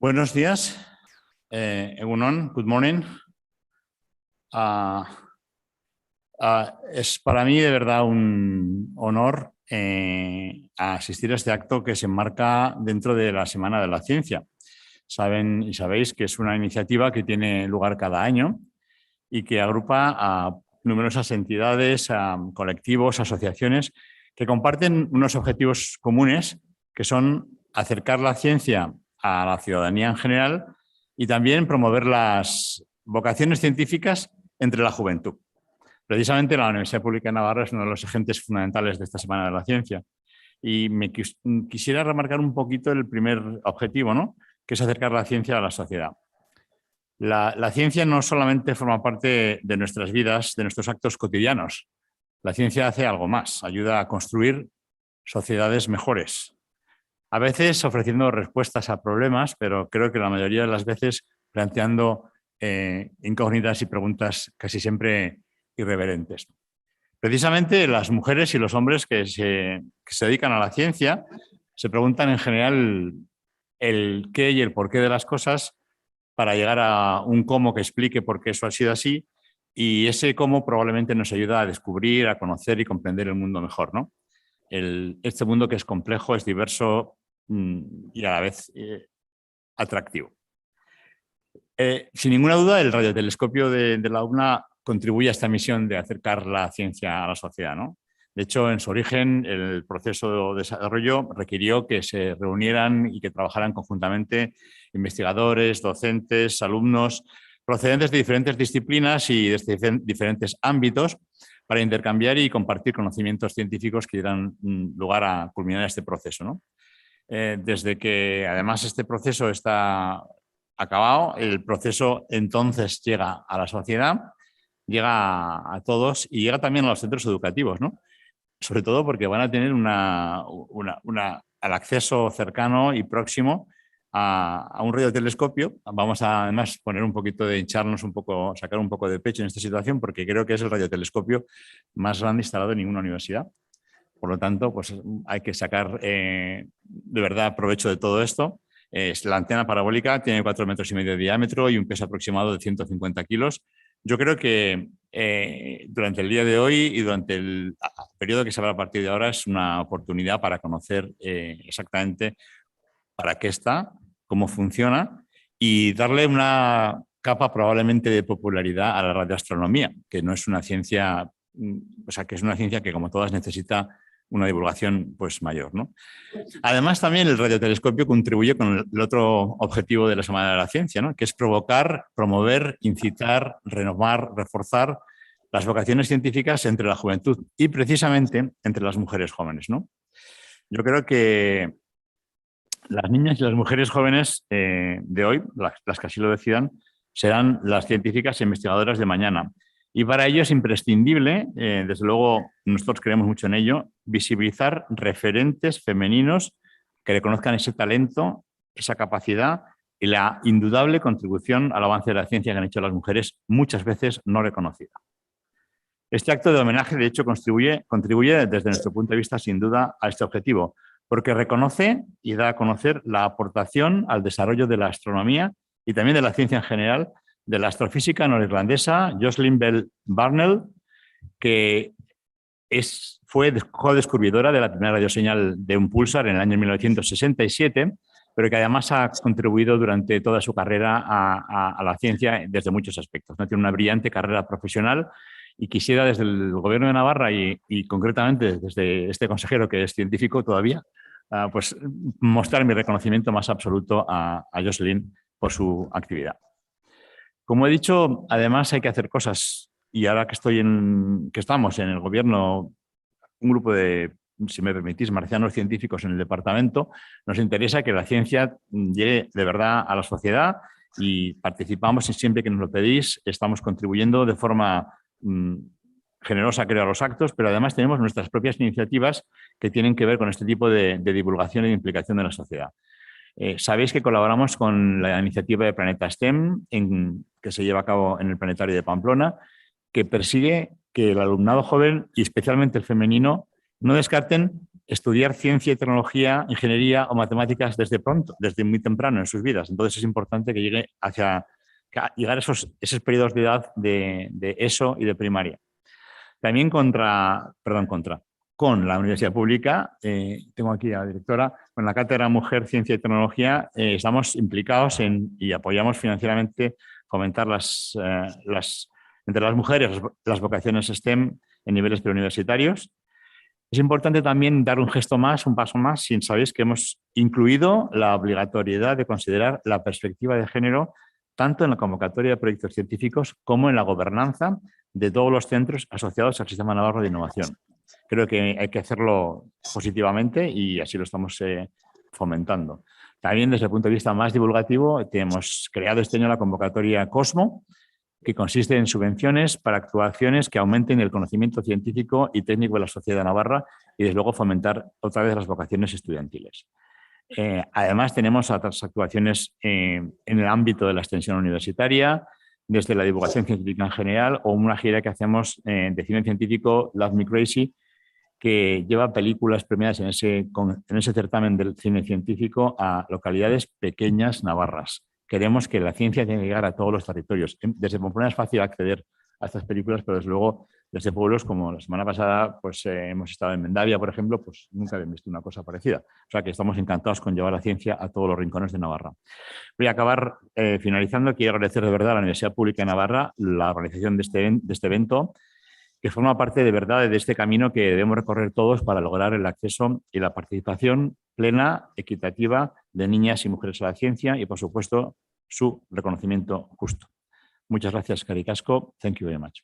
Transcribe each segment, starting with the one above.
Buenos días, Egunon, good morning. Es para mí de verdad un honor asistir a este acto que se enmarca dentro de la Semana de la Ciencia. Saben y sabéis que es una iniciativa que tiene lugar cada año y que agrupa a numerosas entidades, a colectivos, asociaciones que comparten unos objetivos comunes que son acercar la ciencia a la ciudadanía en general y también promover las vocaciones científicas entre la juventud. Precisamente la Universidad Pública de Navarra es uno de los agentes fundamentales de esta Semana de la Ciencia. Y quisiera remarcar un poquito el primer objetivo, ¿no? Que es acercar la ciencia a la sociedad. La ciencia no solamente forma parte de nuestras vidas, de nuestros actos cotidianos. La ciencia hace algo más, ayuda a construir sociedades mejores. A veces ofreciendo respuestas a problemas, pero creo que la mayoría de las veces planteando incógnitas y preguntas casi siempre irreverentes. Precisamente las mujeres y los hombres que se dedican a la ciencia se preguntan en general el qué y el porqué de las cosas para llegar a un cómo que explique por qué eso ha sido así, y ese cómo probablemente nos ayuda a descubrir, a conocer y comprender el mundo mejor, ¿no? Este mundo que es complejo, es diverso y a la vez atractivo. Sin ninguna duda, el radiotelescopio de la UNA contribuye a esta misión de acercar la ciencia a la sociedad, ¿no? De hecho, en su origen, el proceso de desarrollo requirió que se reunieran y que trabajaran conjuntamente investigadores, docentes, alumnos, procedentes de diferentes disciplinas y de diferentes ámbitos para intercambiar y compartir conocimientos científicos que dieran lugar a culminar este proceso, ¿no? Desde que además este proceso está acabado, el proceso entonces llega a la sociedad, llega a todos y llega también a los centros educativos, ¿no? Sobre todo porque van a tener al acceso cercano y próximo a un radiotelescopio. Vamos a además poner un poquito de hincharnos un poco, sacar un poco de pecho en esta situación, porque creo que es el radiotelescopio más grande instalado en ninguna universidad. Por lo tanto, pues hay que sacar de verdad provecho de todo esto. La antena parabólica tiene 4,5 metros de diámetro y un peso aproximado de 150 kilos. Yo creo que durante el día de hoy y durante el periodo que se habrá a partir de ahora es una oportunidad para conocer exactamente para qué está, cómo funciona y darle una capa probablemente de popularidad a la radioastronomía, que no es una ciencia, o sea, que es una ciencia que como todas necesita una divulgación pues mayor, ¿no? Además, también el radiotelescopio contribuye con el otro objetivo de la Semana de la Ciencia, ¿no? Que es provocar, promover, incitar, renovar, reforzar las vocaciones científicas entre la juventud y precisamente entre las mujeres jóvenes, ¿no? Yo creo que las niñas y las mujeres jóvenes de hoy, las que así lo decidan, serán las científicas e investigadoras de mañana. Y para ello es imprescindible, desde luego nosotros creemos mucho en ello, visibilizar referentes femeninos que reconozcan ese talento, esa capacidad y la indudable contribución al avance de la ciencia que han hecho las mujeres, muchas veces no reconocida. Este acto de homenaje, de hecho, contribuye desde nuestro punto de vista, sin duda, a este objetivo, porque reconoce y da a conocer la aportación al desarrollo de la astronomía y también de la ciencia en general de la astrofísica norirlandesa Jocelyn Bell Burnell, que fue codescubridora de la primera radioseñal de un púlsar en el año 1967, pero que además ha contribuido durante toda su carrera a la ciencia desde muchos aspectos, ¿no? Tiene una brillante carrera profesional y quisiera desde el Gobierno de Navarra y concretamente desde este consejero que es científico todavía, pues mostrar mi reconocimiento más absoluto a Jocelyn por su actividad. Como he dicho, además hay que hacer cosas y ahora que estamos en el Gobierno, un grupo de, si me permitís, marcianos científicos en el departamento, nos interesa que la ciencia llegue de verdad a la sociedad y participamos siempre que nos lo pedís, estamos contribuyendo de forma generosa, creo, a los actos, pero además tenemos nuestras propias iniciativas que tienen que ver con este tipo de divulgación y de implicación de la sociedad. Sabéis que colaboramos con la iniciativa de Planeta STEM, que se lleva a cabo en el Planetario de Pamplona, que persigue que el alumnado joven y especialmente el femenino no descarten estudiar ciencia y tecnología, ingeniería o matemáticas desde pronto, desde muy temprano en sus vidas. Entonces es importante que llegue llegar a esos periodos de edad de ESO y de primaria. También con la universidad pública, tengo aquí a la directora, con la cátedra Mujer, Ciencia y Tecnología, estamos implicados y apoyamos financieramente fomentar entre las mujeres las vocaciones STEM en niveles preuniversitarios. Es importante también dar un paso más, si sabéis que hemos incluido la obligatoriedad de considerar la perspectiva de género tanto en la convocatoria de proyectos científicos como en la gobernanza de todos los centros asociados al Sistema Navarro de Innovación. Creo que hay que hacerlo positivamente y así lo estamos fomentando. También desde el punto de vista más divulgativo, hemos creado este año la convocatoria Cosmo, que consiste en subvenciones para actuaciones que aumenten el conocimiento científico y técnico de la sociedad navarra y, desde luego, fomentar otra vez las vocaciones estudiantiles. Además, tenemos otras actuaciones en el ámbito de la extensión universitaria, desde la divulgación científica en general o una gira que hacemos de cine científico, Love Me Crazy, que lleva películas premiadas en ese certamen del cine científico a localidades pequeñas navarras. Queremos que la ciencia tenga que llegar a todos los territorios. Desde Pamplona es fácil acceder a estas películas, pero desde luego desde pueblos como la semana pasada pues, hemos estado en Mendavia, por ejemplo, pues nunca habían visto una cosa parecida. O sea que estamos encantados con llevar la ciencia a todos los rincones de Navarra. Voy a acabar finalizando. Quiero agradecer de verdad a la Universidad Pública de Navarra la organización de este evento, que forma parte de verdad de este camino que debemos recorrer todos para lograr el acceso y la participación plena, equitativa de niñas y mujeres a la ciencia y, por supuesto, su reconocimiento justo. Muchas gracias, Caricasco. Thank you very much.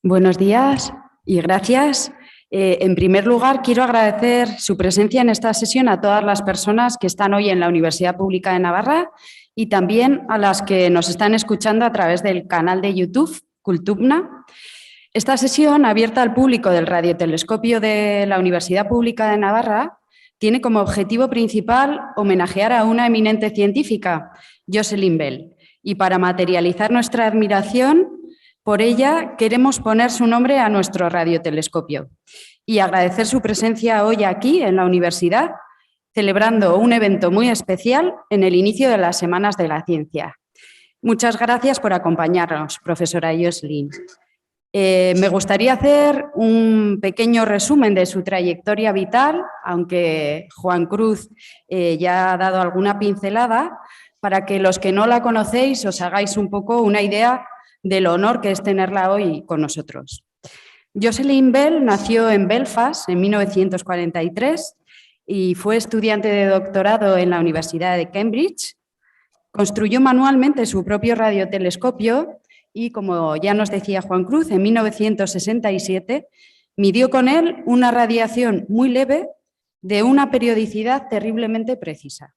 Buenos días y gracias. En primer lugar, quiero agradecer su presencia en esta sesión a todas las personas que están hoy en la Universidad Pública de Navarra y también a las que nos están escuchando a través del canal de YouTube Cultubna. Esta sesión, abierta al público del radiotelescopio de la Universidad Pública de Navarra, tiene como objetivo principal homenajear a una eminente científica, Jocelyn Bell, y para materializar nuestra admiración por ella, queremos poner su nombre a nuestro radiotelescopio y agradecer su presencia hoy aquí en la universidad, celebrando un evento muy especial en el inicio de las Semanas de la Ciencia. Muchas gracias por acompañarnos, profesora Jocelyn. Me gustaría hacer un pequeño resumen de su trayectoria vital, aunque Juan Cruz ya ha dado alguna pincelada, para que los que no la conocéis os hagáis un poco una idea del honor que es tenerla hoy con nosotros. Jocelyn Bell nació en Belfast en 1943 y fue estudiante de doctorado en la Universidad de Cambridge. Construyó manualmente su propio radiotelescopio y, como ya nos decía Juan Cruz, en 1967 midió con él una radiación muy leve de una periodicidad terriblemente precisa.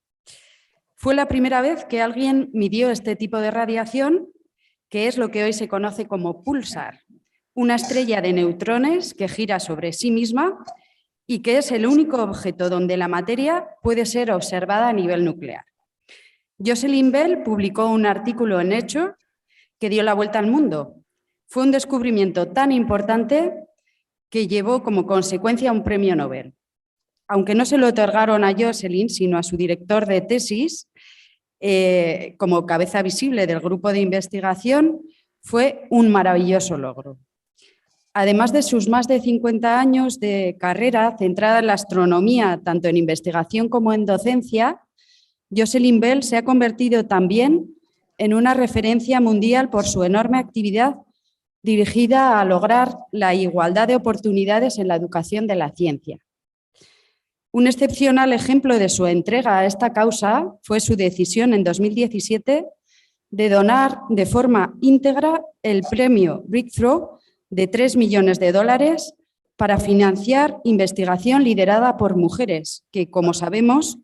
Fue la primera vez que alguien midió este tipo de radiación, que es lo que hoy se conoce como púlsar, una estrella de neutrones que gira sobre sí misma y que es el único objeto donde la materia puede ser observada a nivel nuclear. Jocelyn Bell publicó un artículo en Nature que dio la vuelta al mundo. Fue un descubrimiento tan importante que llevó como consecuencia un premio Nobel. Aunque no se lo otorgaron a Jocelyn, sino a su director de tesis, como cabeza visible del grupo de investigación, fue un maravilloso logro. Además de sus más de 50 años de carrera centrada en la astronomía, tanto en investigación como en docencia, Jocelyn Bell se ha convertido también en una referencia mundial por su enorme actividad dirigida a lograr la igualdad de oportunidades en la educación de la ciencia. Un excepcional ejemplo de su entrega a esta causa fue su decisión en 2017 de donar de forma íntegra el premio Breakthrough de $3 millones para financiar investigación liderada por mujeres, que, como sabemos,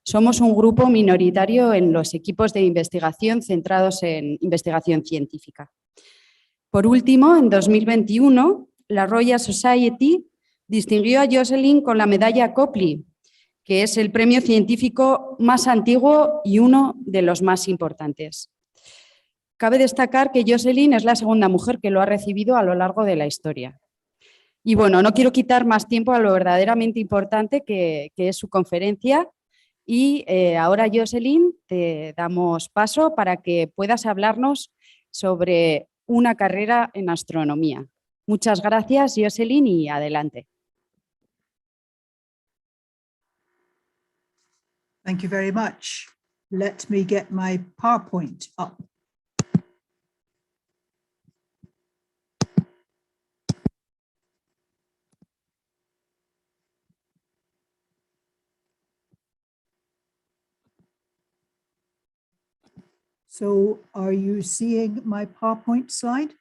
somos un grupo minoritario en los equipos de investigación centrados en investigación científica. Por último, en 2021, la Royal Society distinguió a Jocelyn con la medalla Copley, que es el premio científico más antiguo y uno de los más importantes. Cabe destacar que Jocelyn es la segunda mujer que lo ha recibido a lo largo de la historia. Y bueno, no quiero quitar más tiempo a lo verdaderamente importante que es su conferencia. Y ahora, Jocelyn, te damos paso para que puedas hablarnos sobre una carrera en astronomía. Muchas gracias, Jocelyn, y adelante. Thank you very much. Let me get my PowerPoint up. So are you seeing my PowerPoint slide?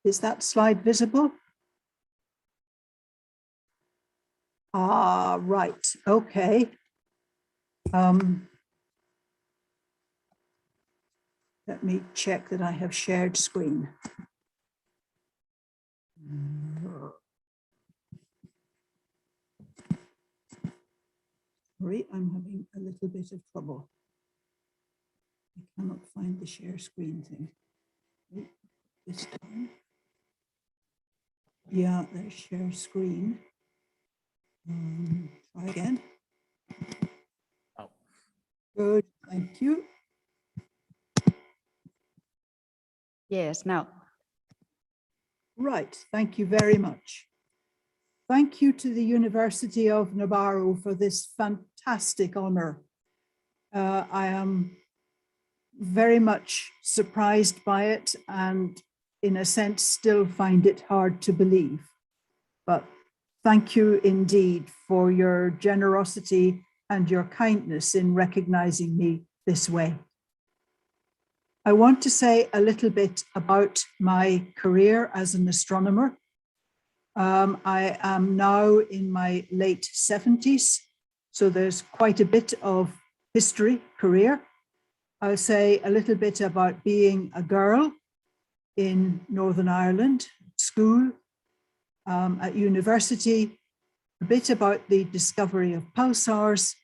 Is that slide visible? Ah, right. Okay. Let me check that I have shared screen. Sorry, I'm having a little bit of trouble. I cannot find the share screen thing. This time. Yeah, there's share screen. Try again. Oh. Good, thank you. Yes, now. Right, thank you very much. Thank you to the University of Navarro for this fantastic honor. I am very much surprised by it and in a sense still find it hard to believe. But thank you indeed for your generosity and your kindness in recognizing me this way. I want to say a little bit about my career as an astronomer. I am now in my late 70s, so there's quite a bit of history, career. I'll say a little bit about being a girl in Northern Ireland, school, at university, a bit about the discovery of pulsars,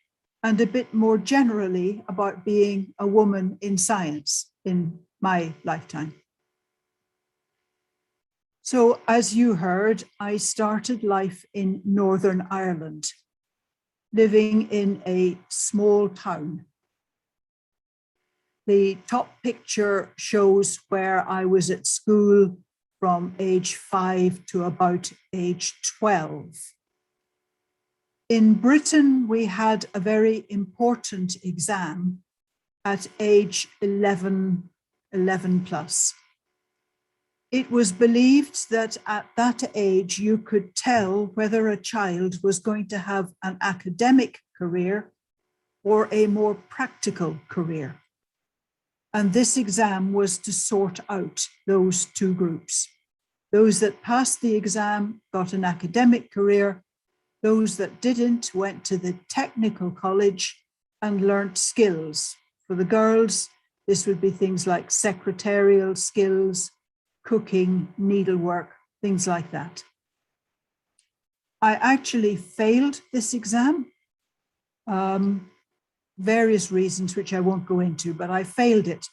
and a bit more generally about being a woman in science in my lifetime. So as you heard, I started life in Northern Ireland, living in a small town. The top picture shows where I was at school from age 5 to about age 12. In Britain, we had a very important exam at age 11 plus. It was believed that at that age, you could tell whether a child was going to have an academic career or a more practical career. And this exam was to sort out those two groups. Those that passed the exam got an academic career. Those that didn't went to the technical college and learnt skills. For the girls, this would be things like secretarial skills, cooking, needlework, things like that. I actually failed this exam. Various reasons which I won't go into, but I failed it.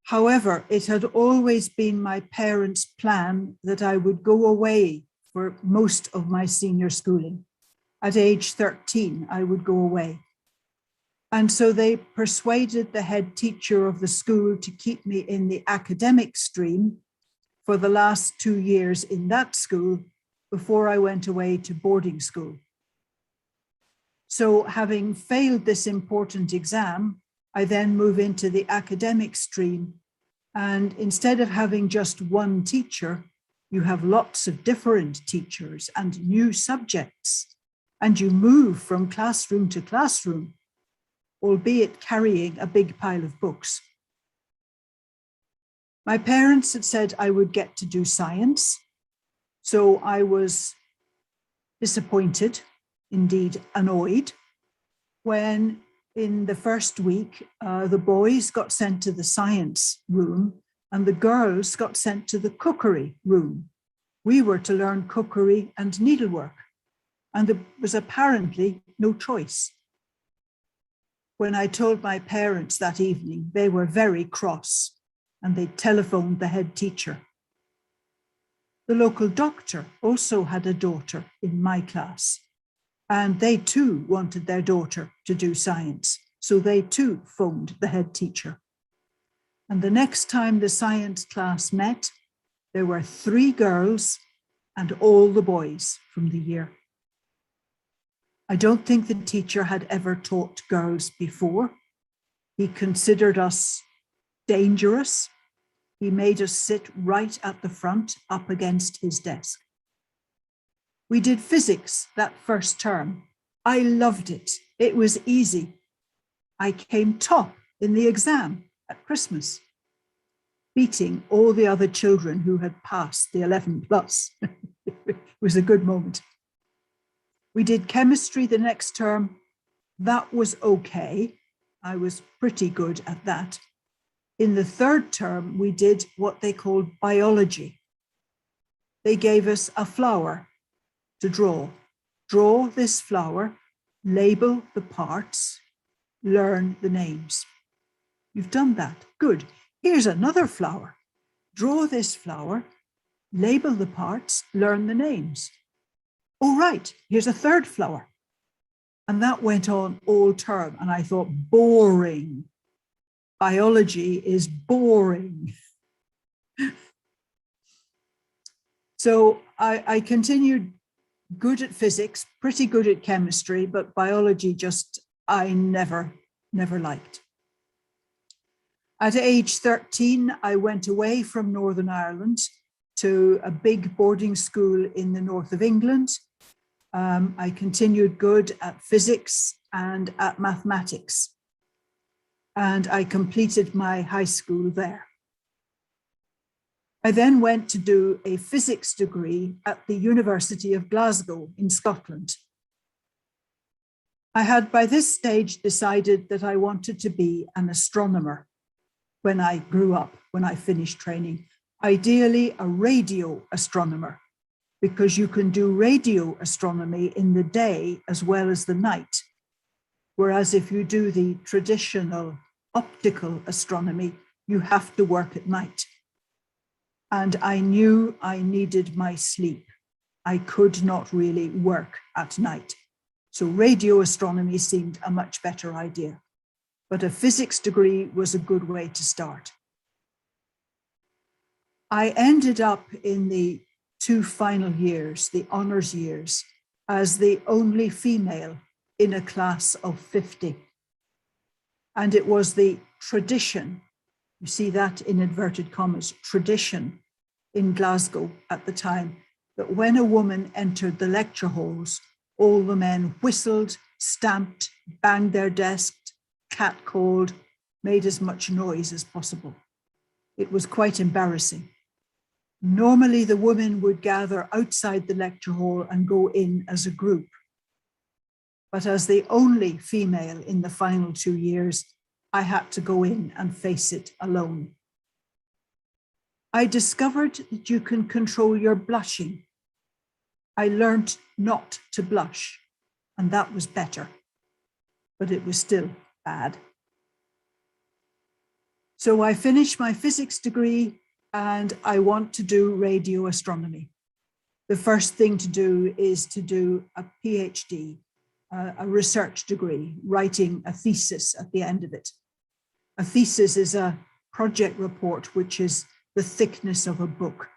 However, it had always been my parents' plan that I would go away for most of my senior schooling. At age 13, I would go away. And so they persuaded the head teacher of the school to keep me in the academic stream for the last 2 years in that school before I went away to boarding school. So having failed this important exam, I then move into the academic stream. And instead of having just one teacher, you have lots of different teachers and new subjects. And you move from classroom to classroom, albeit carrying a big pile of books. My parents had said I would get to do science. So I was disappointed, indeed annoyed, when in the first week, the boys got sent to the science room and the girls got sent to the cookery room. We were to learn cookery and needlework. and there was apparently no choice. When I told my parents that evening, they were very cross and they telephoned the head teacher. The local doctor also had a daughter in my class, and they too wanted their daughter to do science. So they too phoned the head teacher. And the next time the science class met, there were 3 girls and all the boys from the year. I don't think the teacher had ever taught girls before. He considered us dangerous. He made us sit right at the front up against his desk. We did physics that first term. I loved it. It was easy. I came top in the exam at Christmas, beating all the other children who had passed the 11 plus. It was a good moment. We did chemistry the next term. That was okay. I was pretty good at that. In the 3rd term, we did what they called biology. They gave us a flower to draw. Draw this flower, label the parts, learn the names. You've done that. Good. Here's another flower. Draw this flower, label the parts, learn the names. Oh, right, here's a 3rd flower. And that went on all term. And I thought, boring. Biology is boring. So I continued good at physics, pretty good at chemistry, but biology just, I never liked. At age 13, I went away from Northern Ireland to a big boarding school in the north of England. I continued good at physics and at mathematics. And I completed my high school there. I then went to do a physics degree at the University of Glasgow in Scotland. I had by this stage decided that I wanted to be an astronomer when I grew up, when I finished training, ideally a radio astronomer, because you can do radio astronomy in the day as well as the night. Whereas if you do the traditional optical astronomy, you have to work at night. And I knew I needed my sleep. I could not really work at night. So radio astronomy seemed a much better idea. But a physics degree was a good way to start. I ended up in the 2 final years, the honors years, as the only female in a class of 50. And it was the tradition, you see that in inverted commas, tradition in Glasgow at the time, that when a woman entered the lecture halls, all the men whistled, stamped, banged their desks, catcalled, made as much noise as possible. It was quite embarrassing. Normally, the women would gather outside the lecture hall and go in as a group. But as the only female in the final 2 years, I had to go in and face it alone. I discovered that you can control your blushing. I learned not to blush, and that was better, but it was still bad. So I finished my physics degree and I want to do radio astronomy. The first thing to do is to do a PhD, a research degree, writing a thesis at the end of it. A thesis is a project report, which is the thickness of a book.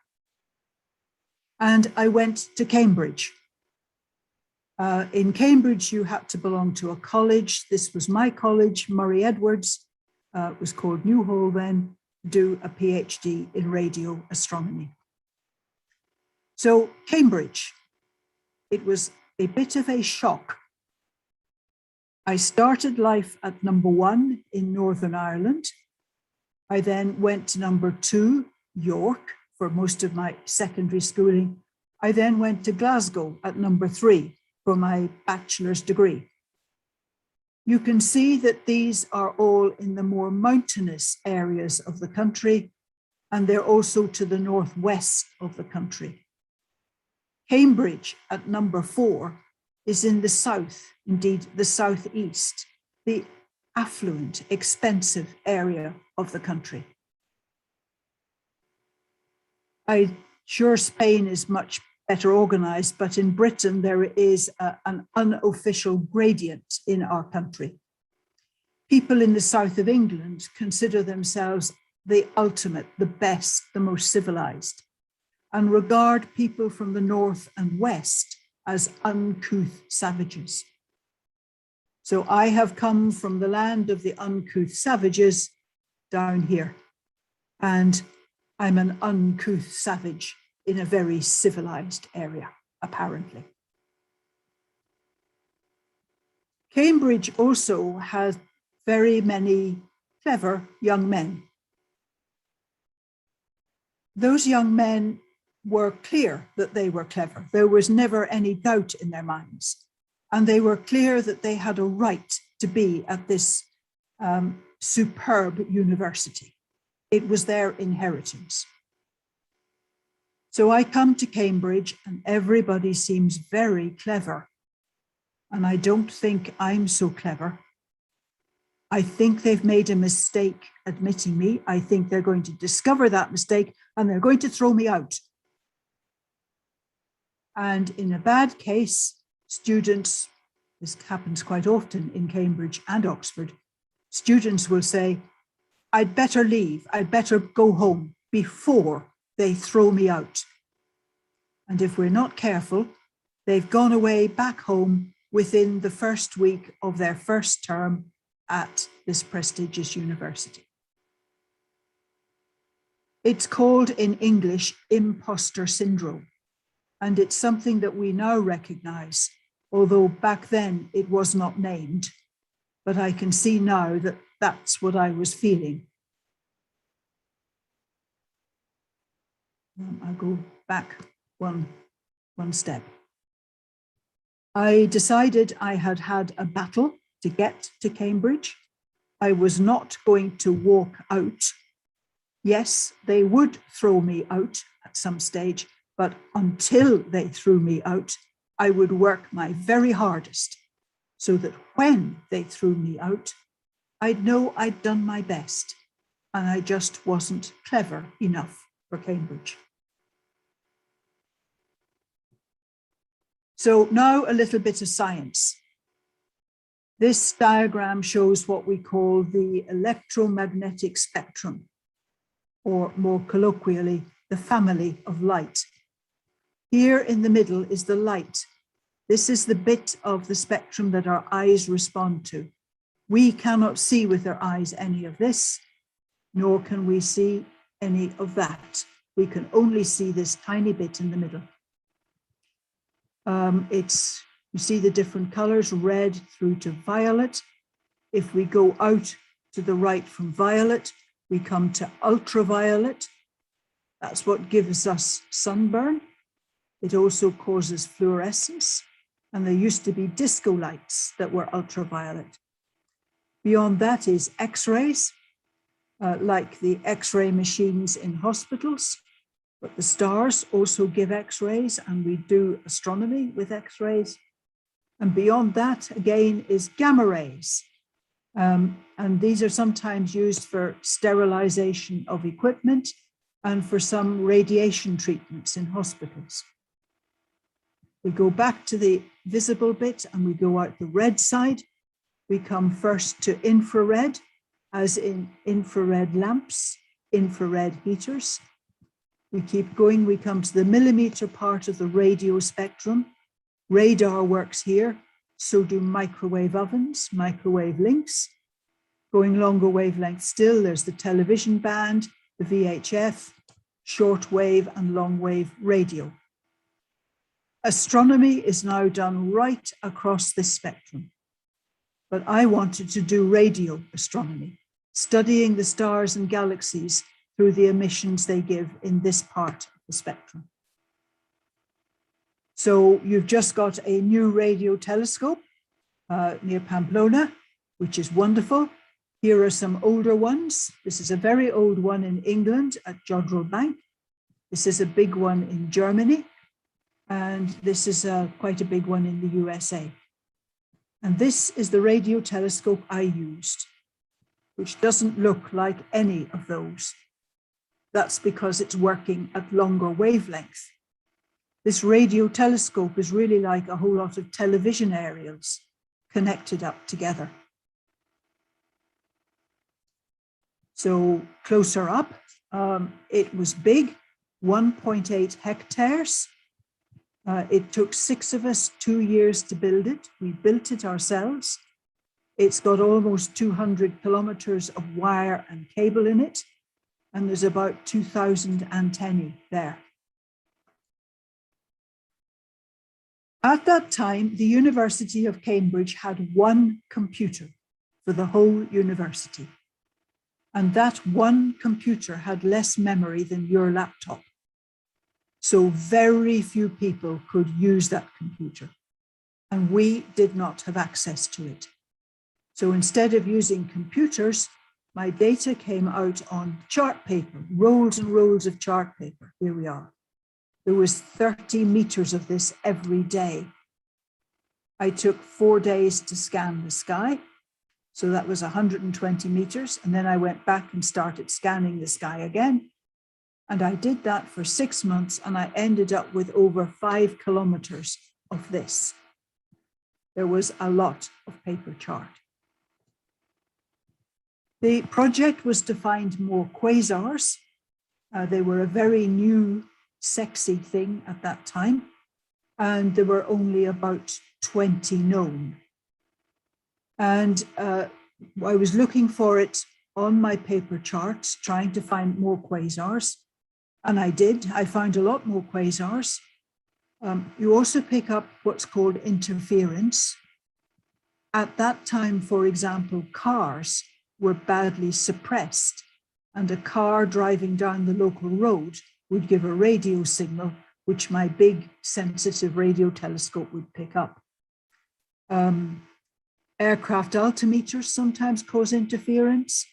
And I went to Cambridge. In Cambridge, you had to belong to a college. This was my college, Murray Edwards. It was called Newhall then, do a PhD in radio astronomy. So Cambridge, it was a bit of a shock. I started life at number 1 in Northern Ireland. I then went to number 2, York, for most of my secondary schooling. I then went to Glasgow at number 3 for my bachelor's degree. You can see that these are all in the more mountainous areas of the country, and they're also to the northwest of the country. Cambridge at number 4 is in the south, indeed the southeast, the affluent, expensive area of the country. I'm sure Spain is much better organized, but in Britain there is an unofficial gradient in our country. People in the south of England consider themselves the ultimate, the best, the most civilized, and regard people from the north and west as uncouth savages. So I have come from the land of the uncouth savages down here, and I'm an uncouth savage in a very civilized area, apparently. Cambridge also has very many clever young men. Those young men were clear that they were clever. There was never any doubt in their minds. And they were clear that they had a right to be at this superb university. It was their inheritance. So I come to Cambridge and everybody seems very clever. And I don't think I'm so clever. I think they've made a mistake admitting me. I think they're going to discover that mistake and they're going to throw me out. And in a bad case, students, this happens quite often in Cambridge and Oxford, students will say, I'd better leave, I'd better go home before they throw me out. And if we're not careful, they've gone away back home within the first week of their first term at this prestigious university. It's called in English imposter syndrome, and it's something that we now recognize, although back then it was not named, but I can see now that that's what I was feeling. I'll go back one step. I decided I had had a battle to get to Cambridge. I was not going to walk out. Yes, they would throw me out at some stage, but until they threw me out, I would work my very hardest so that when they threw me out, I'd know I'd done my best and I just wasn't clever enough for Cambridge. So now a little bit of science. This diagram shows what we call the electromagnetic spectrum, or more colloquially, the family of light. Here in the middle is the light. This is the bit of the spectrum that our eyes respond to. We cannot see with our eyes any of this, nor can we see any of that. We can only see this tiny bit in the middle. You see the different colors, red through to violet. If we go out to the right from violet, we come to ultraviolet. That's what gives us sunburn. It also causes fluorescence. And there used to be disco lights that were ultraviolet. Beyond that is X-rays, like the X-ray machines in hospitals. But the stars also give X-rays, and we do astronomy with X-rays. And beyond that, again, is gamma rays. And these are sometimes used for sterilization of equipment and for some radiation treatments in hospitals. We go back to the visible bit and we go out the red side. We come first to infrared, as in infrared lamps, infrared heaters. We keep going, we come to the millimeter part of the radio spectrum. Radar works here, so do microwave ovens, microwave links. Going longer wavelength still, there's the television band, the VHF, shortwave and long wave radio. Astronomy is now done right across this spectrum. But I wanted to do radio astronomy, studying the stars and galaxies through the emissions they give in this part of the spectrum. So you've just got a new radio telescope near Pamplona, which is wonderful. Here are some older ones. This is a very old one in England at Jodrell Bank. This is a big one in Germany. And this is quite a big one in the USA. And this is the radio telescope I used, which doesn't look like any of those. That's because it's working at longer wavelength. This radio telescope is really like a whole lot of television aerials connected up together. So closer up, it was big, 1.8 hectares. It took 6 of us 2 years to build it. We built it ourselves. It's got almost 200 kilometers of wire and cable in it, and there's about 2,000 antennae there. At that time, the University of Cambridge had one computer for the whole university. And that one computer had less memory than your laptop. So very few people could use that computer. And we did not have access to it. So instead of using computers, my data came out on chart paper, rolls and rolls of chart paper. Here we are. There was 30 meters of this every day. I took 4 days to scan the sky. So that was 120 meters. And then I went back and started scanning the sky again. And I did that for 6 months, and I ended up with over 5 kilometers of this. There was a lot of paper chart. The project was to find more quasars. They were a very new, sexy thing at that time. And there were only about 20 known. And I was looking for it on my paper charts, trying to find more quasars. And I did. I found a lot more quasars. You also pick up what's called interference. At that time, for example, cars were badly suppressed, and a car driving down the local road would give a radio signal, which my big sensitive radio telescope would pick up. Aircraft altimeters sometimes cause interference.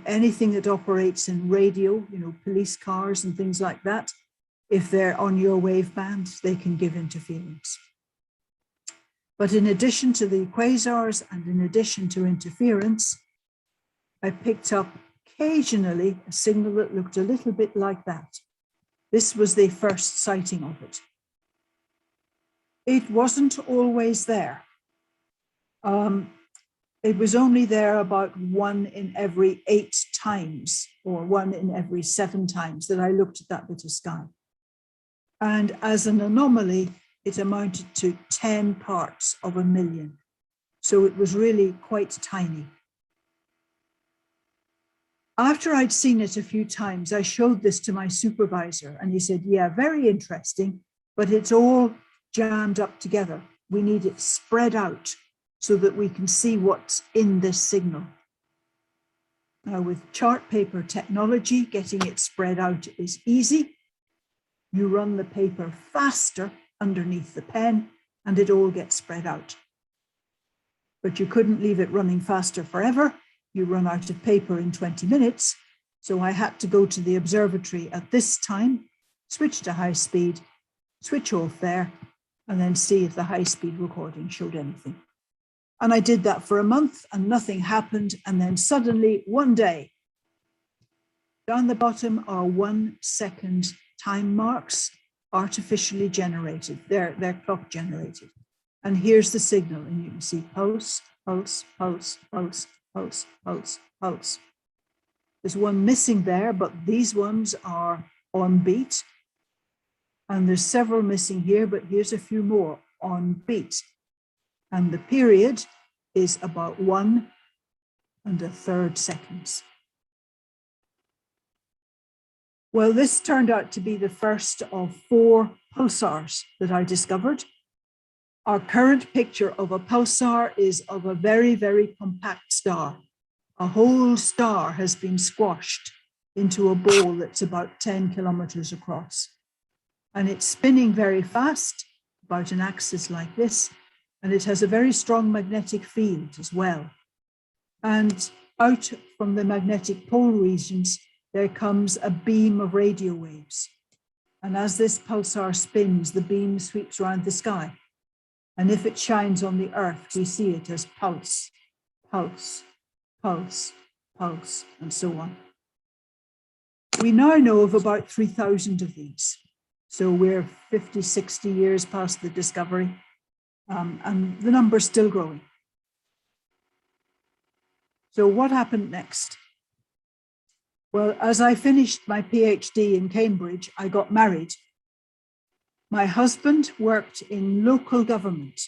Anything that operates in radio, police cars and things like that, if they're on your waveband, they can give interference. But in addition to the quasars and in addition to interference, I picked up occasionally a signal that looked a little bit like that. This was the first sighting of it. It wasn't always there. It was only there about 1 in every 8 times or 1 in every 7 times that I looked at that bit of sky. And as an anomaly, it amounted to 10 parts of a million. So it was really quite tiny. After I'd seen it a few times, I showed this to my supervisor, and he said, yeah, very interesting, but it's all jammed up together. We need it spread out so that we can see what's in this signal. Now, with chart paper technology, getting it spread out is easy. You run the paper faster underneath the pen, and it all gets spread out. But you couldn't leave it running faster forever. You run out of paper in 20 minutes. So I had to go to the observatory at this time, switch to high speed, switch off there, and then see if the high speed recording showed anything. And I did that for a month and nothing happened. And then suddenly one day, down the bottom are 1 second time marks, artificially generated. They're clock generated. And here's the signal, and you can see pulse, pulse, pulse, pulse, pulse, pulse, pulse. There's one missing there, but these ones are on beat. And there's several missing here, but here's a few more on beat. And the period is about 1 1/3 seconds. Well, this turned out to be the first of 4 pulsars that I discovered. Our current picture of a pulsar is of a very, very compact star. A whole star has been squashed into a ball that's about 10 kilometers across. And it's spinning very fast, about an axis like this, and it has a very strong magnetic field as well. And out from the magnetic pole regions, there comes a beam of radio waves. And as this pulsar spins, the beam sweeps around the sky. And if it shines on the earth, we see it as pulse, pulse, pulse, pulse, and so on. We now know of about 3,000 of these. So we're 50, 60 years past the discovery, and the number's still growing. So what happened next? Well, as I finished my PhD in Cambridge, I got married. My husband worked in local government.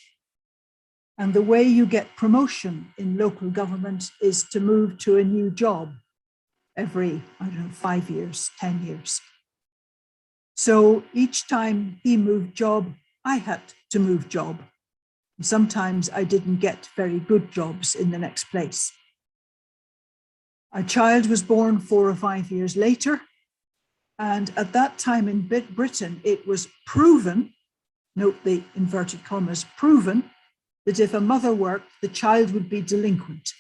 And the way you get promotion in local government is to move to a new job every, 5 years, 10 years. So each time he moved job, I had to move job. Sometimes I didn't get very good jobs in the next place. A child was born 4 or 5 years later. And at that time in Britain, it was proven, note the inverted commas, proven that if a mother worked, the child would be delinquent.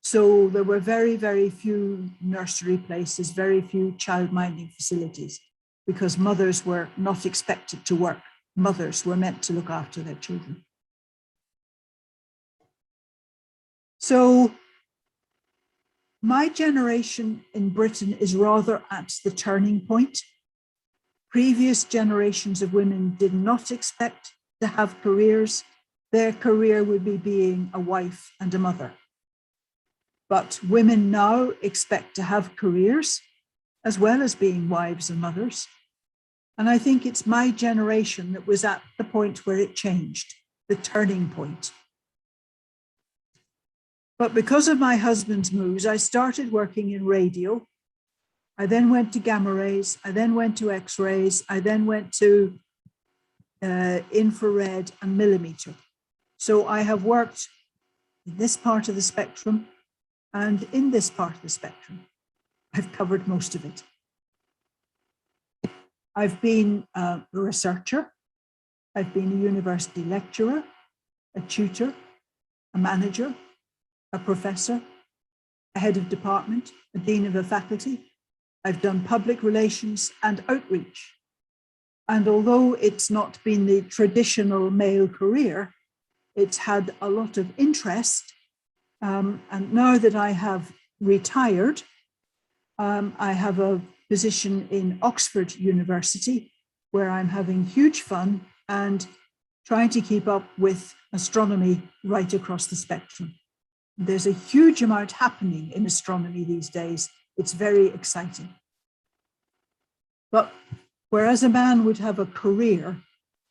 So there were very, very few nursery places, very few child-minding facilities, because mothers were not expected to work. Mothers were meant to look after their children. So my generation in Britain is rather at the turning point. Previous generations of women did not expect to have careers. Their career would be being a wife and a mother. But women now expect to have careers as well as being wives and mothers. And I think it's my generation that was at the point where it changed, the turning point. But because of my husband's moves, I started working in radio. I then went to gamma rays. I then went to X-rays. I then went to infrared and millimeter. So I have worked in this part of the spectrum and in this part of the spectrum. I've covered most of it. I've been a researcher. I've been a university lecturer, a tutor, a manager, a professor, a head of department, a dean of a faculty. I've done public relations and outreach. And although it's not been the traditional male career, it's had a lot of interest. And now that I have retired, I have a position in Oxford University where I'm having huge fun and trying to keep up with astronomy right across the spectrum. There's a huge amount happening in astronomy these days. It's very exciting. But whereas a man would have a career,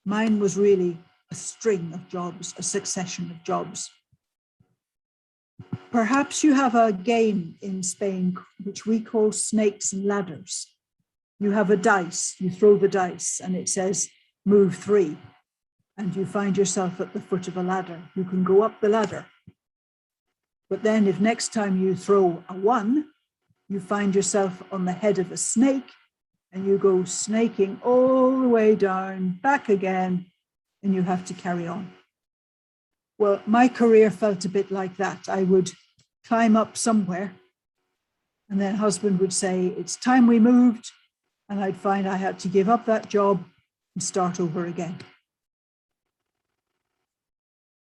mine was really a string of jobs, a succession of jobs. Perhaps you have a game in Spain, which we call snakes and ladders. You have a dice, you throw the dice and it says, move 3. And you find yourself at the foot of a ladder. You can go up the ladder. But then if next time you throw a 1, you find yourself on the head of a snake and you go snaking all the way down, back again, and you have to carry on. Well, my career felt a bit like that. I would climb up somewhere and then husband would say, it's time we moved. And I'd find I had to give up that job and start over again.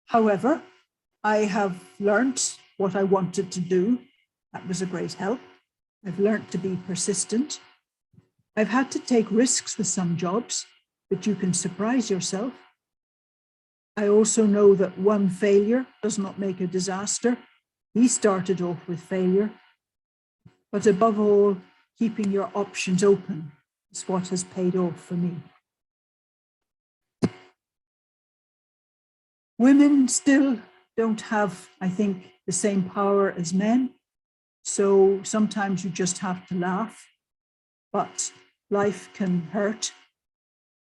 However, I have learnt what I wanted to do. That was a great help. I've learnt to be persistent. I've had to take risks with some jobs, but you can surprise yourself. I also know that one failure does not make a disaster. He started off with failure. But above all, keeping your options open is what has paid off for me. Women still don't have, I think, the same power as men. So sometimes you just have to laugh, but life can hurt.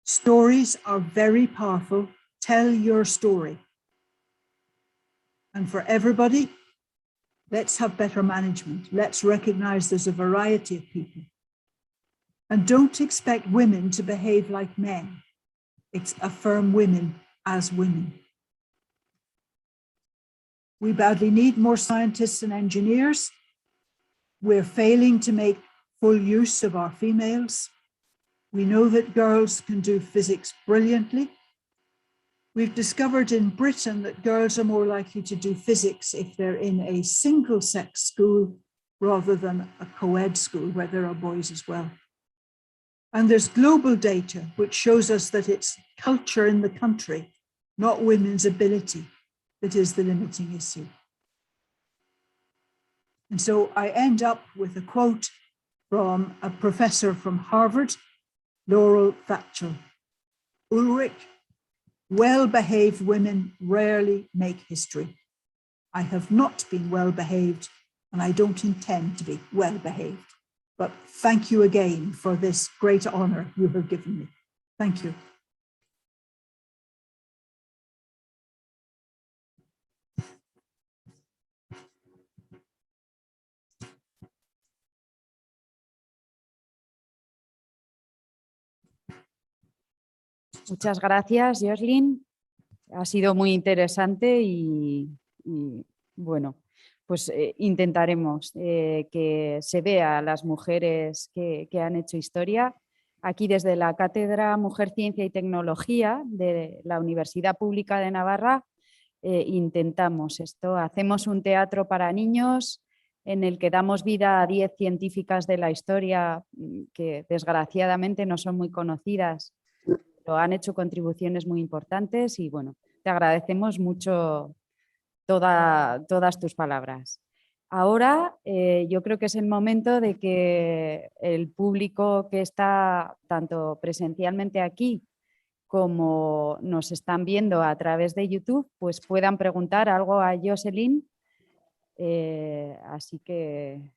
Stories are very powerful. Tell your story. And for everybody, let's have better management. Let's recognize there's a variety of people. And don't expect women to behave like men. It's affirm women as women. We badly need more scientists and engineers. We're failing to make full use of our females. We know that girls can do physics brilliantly. We've discovered in Britain that girls are more likely to do physics if they're in a single-sex school rather than a co-ed school where there are boys as well. And there's global data which shows us that it's culture in the country, not women's ability, that is the limiting issue. And so I end up with a quote from a professor from Harvard, Laurel Thatchell. Ulrich, well-behaved women rarely make history. I have not been well-behaved, and I don't intend to be well-behaved. But thank you again for this great honor you have given me. Thank you. Muchas gracias, Jocelyn. Ha sido muy interesante y bueno, pues intentaremos que se vea a las mujeres que han hecho historia. Aquí desde la Cátedra Mujer, Ciencia y Tecnología de la Universidad Pública de Navarra intentamos esto. Hacemos un teatro para niños en el que damos vida a 10 científicas de la historia que desgraciadamente no son muy conocidas, pero han hecho contribuciones muy importantes y bueno, te agradecemos mucho todas tus palabras. Ahora yo creo que es el momento de que el público que está tanto presencialmente aquí como nos están viendo a través de YouTube, pues puedan preguntar algo a Jocelyn. Así que,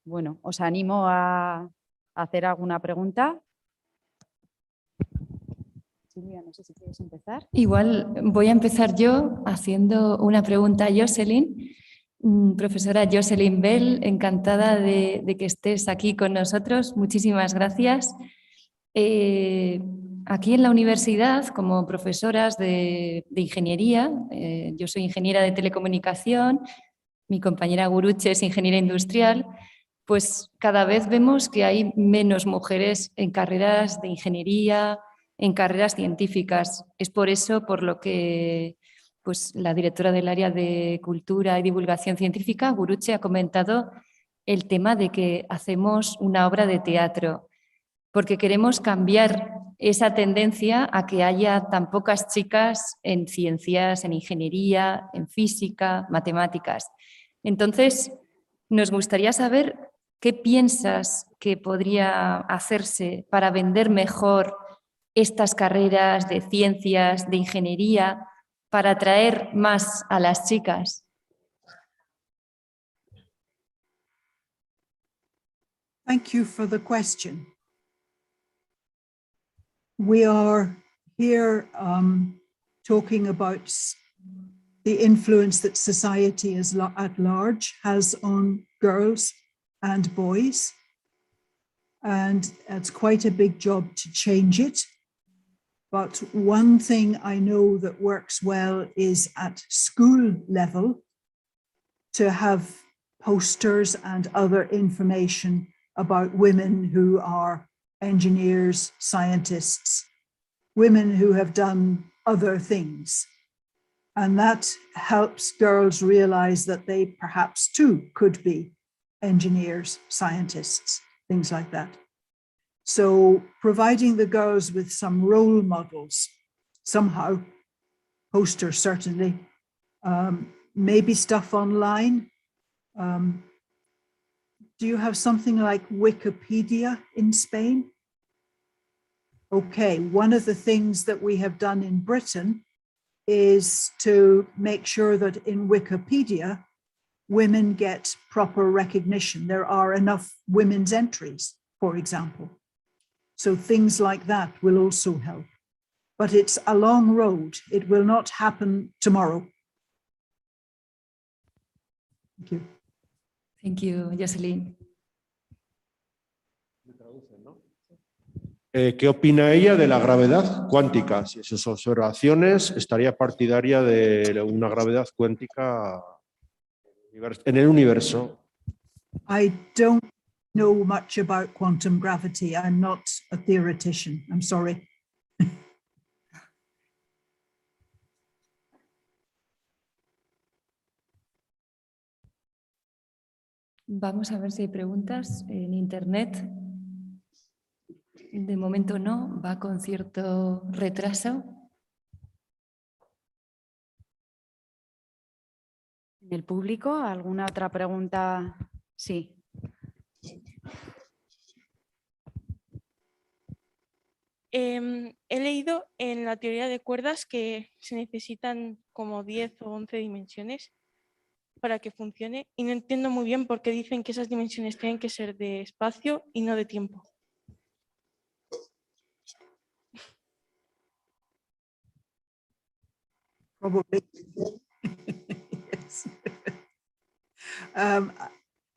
bueno, os animo a hacer alguna pregunta. Silvia, no sé si quieres empezar. Igual voy a empezar yo haciendo una pregunta a Jocelyn. Profesora Jocelyn Bell, encantada de que estés aquí con nosotros. Muchísimas gracias. Aquí en la universidad, como profesoras de ingeniería, yo soy ingeniera de telecomunicación, mi compañera Guruche es ingeniera industrial, pues cada vez vemos que hay menos mujeres en carreras de ingeniería, en carreras científicas. Es por eso por lo que pues, la directora del área de Cultura y Divulgación Científica, Guruche, ha comentado el tema de que hacemos una obra de teatro, porque queremos cambiar esa tendencia a que haya tan pocas chicas en ciencias, en ingeniería, en física, matemáticas. Entonces, nos gustaría saber qué piensas que podría hacerse para vender mejor estas carreras de ciencias, de ingeniería, para atraer más a las chicas. Thank you for the question. We are here talking about the influence that society at large has on girls and boys. And it's quite a big job to change it. But one thing I know that works well is at school level to have posters and other information about women who are engineers, scientists, women who have done other things. And that helps girls realize that they perhaps too could be engineers, scientists, things like that. So providing the girls with some role models, somehow, posters certainly, maybe stuff online. Do you have something like Wikipedia in Spain? Okay, one of the things that we have done in Britain is to make sure that in Wikipedia, women get proper recognition. There are enough women's entries, for example. So things like that will also help. But it's a long road. It will not happen tomorrow. Thank you. Thank you, Jocelyn. ¿Qué opina ella de la gravedad cuántica? Si en sus observaciones estaría partidaria de una gravedad cuántica en el universo. I don't know much about quantum gravity. I'm not a theoretician. I'm sorry. Vamos a ver si hay preguntas en internet. De momento no, va con cierto retraso. ¿En el público alguna otra pregunta? Sí. He leído en la teoría de cuerdas que se necesitan como 10 o 11 dimensiones para que funcione y no entiendo muy bien por qué dicen que esas dimensiones tienen que ser de espacio y no de tiempo. Probably. Yes.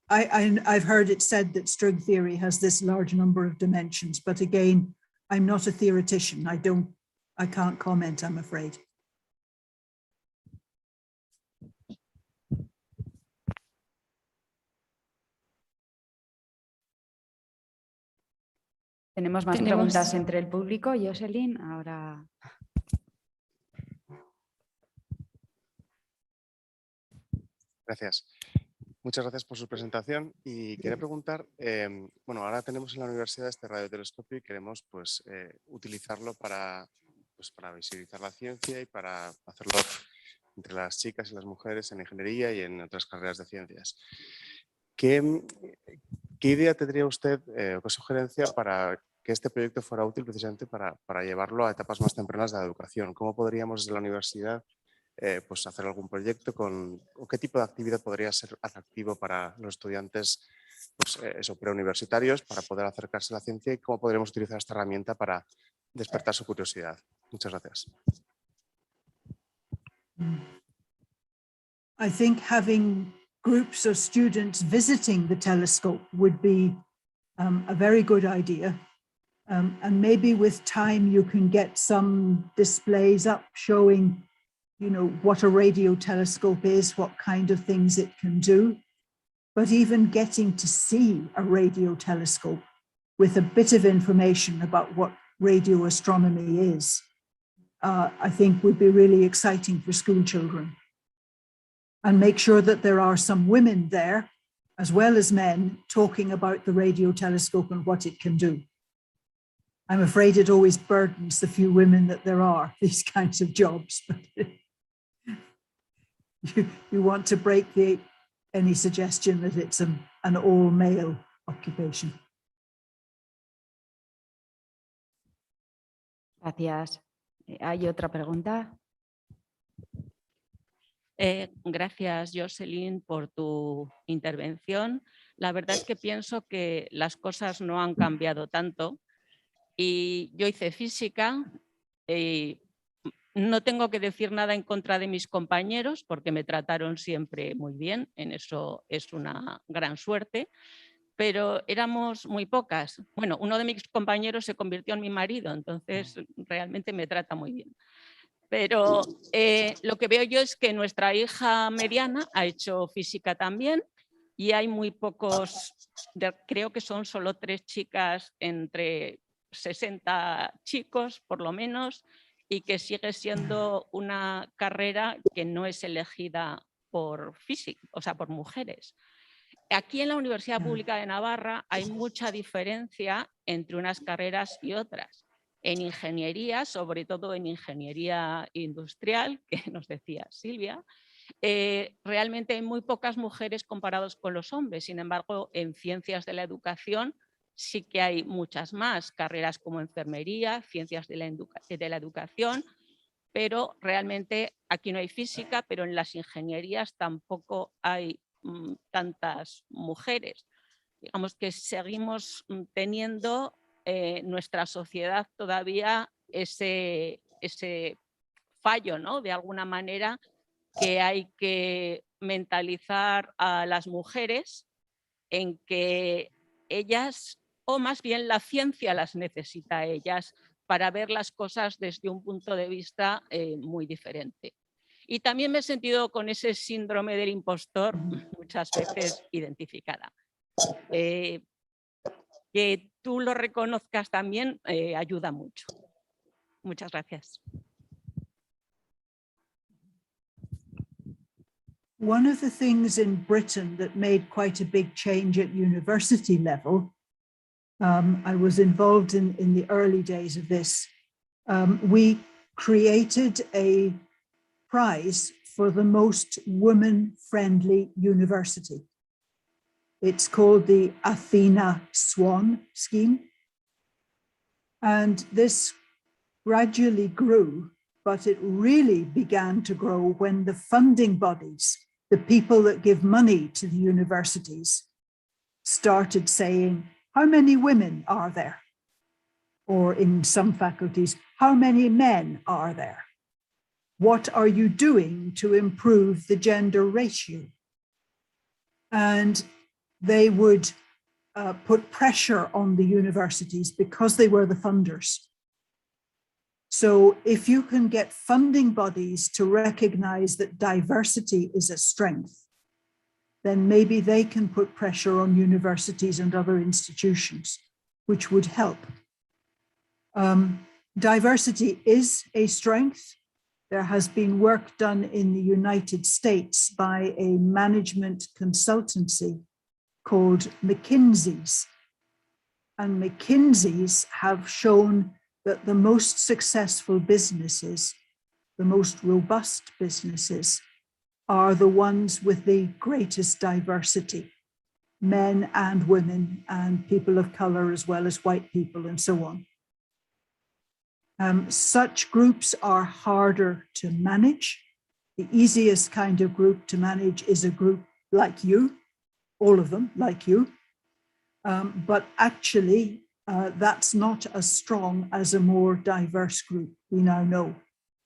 I've heard it said that string theory has this large number of dimensions, but again, I'm not a theoretician. I can't comment, I'm afraid. Tenemos más preguntas entre el público. Jocelyn, ahora. Gracias. Muchas gracias por su presentación y quería preguntar, bueno, ahora tenemos en la universidad este radiotelescopio y queremos pues, utilizarlo para visibilizar la ciencia y para hacerlo entre las chicas y las mujeres en ingeniería y en otras carreras de ciencias. ¿Qué idea tendría usted o qué sugerencia para que este proyecto fuera útil precisamente para llevarlo a etapas más tempranas de la educación? ¿Cómo podríamos desde la universidad pues hacer algún proyecto o qué tipo de actividad podría ser atractivo para los estudiantes pues, preuniversitarios para poder acercarse a la ciencia y cómo podríamos utilizar esta herramienta para despertar su curiosidad? Muchas gracias. I think having groups of students visiting the telescope would be a very good idea. And maybe with time you can get some displays up showing, you know, what a radio telescope is, what kind of things it can do. But even getting to see a radio telescope with a bit of information about what radio astronomy is, I think would be really exciting for school children. And make sure that there are some women there, as well as men, talking about the radio telescope and what it can do. I'm afraid it always burdens the few women that there are, these kinds of jobs. But you want to break any suggestion that it's an all-male occupation. Gracias. ¿Hay otra pregunta? Gracias, Jocelyn, por tu intervención. La verdad es que pienso que las cosas no han cambiado tanto y yo hice física y no tengo que decir nada en contra de mis compañeros porque me trataron siempre muy bien, en eso es una gran suerte, pero éramos muy pocas. Bueno, uno de mis compañeros se convirtió en mi marido, entonces realmente me trata muy bien. Pero lo que veo yo es que nuestra hija mediana ha hecho física también y hay muy pocos, creo que son solo 3 chicas entre 60 chicos por lo menos, y que sigue siendo una carrera que no es elegida por física, o sea, por mujeres. Aquí en la Universidad Pública de Navarra hay mucha diferencia entre unas carreras y otras. En ingeniería, sobre todo en ingeniería industrial, que nos decía Silvia, realmente hay muy pocas mujeres comparados con los hombres. Sin embargo, en ciencias de la educación sí que hay muchas más, carreras como enfermería, ciencias de la educación, pero realmente aquí no hay física, pero en las ingenierías tampoco hay tantas mujeres. Digamos que seguimos teniendo nuestra sociedad todavía ese fallo, ¿no? De alguna manera que hay que mentalizar a las mujeres en que ellas, o más bien la ciencia las necesita a ellas para ver las cosas desde un punto de vista muy diferente. Y también me he sentido con ese síndrome del impostor muchas veces identificada. que tú lo reconozcas también ayuda mucho. Muchas gracias. One of the things in Britain that made quite a big change at university level, I was involved in the early days of this, we created a prize for the most woman-friendly university. It's called the Athena Swan Scheme. And this gradually grew, but it really began to grow when the funding bodies, the people that give money to the universities, started saying, how many women are there? Or in some faculties, how many men are there? What are you doing to improve the gender ratio? And they would put pressure on the universities because they were the funders. So if you can get funding bodies to recognize that diversity is a strength, then maybe they can put pressure on universities and other institutions, which would help. Diversity is a strength. There has been work done in the United States by a management consultancy called McKinsey's. And McKinsey's have shown that the most successful businesses, the most robust businesses, are the ones with the greatest diversity, men and women and people of color as well as white people and so on. Such groups are harder to manage. The easiest kind of group to manage is a group like you, all of them like you, but actually that's not as strong as a more diverse group, we now know.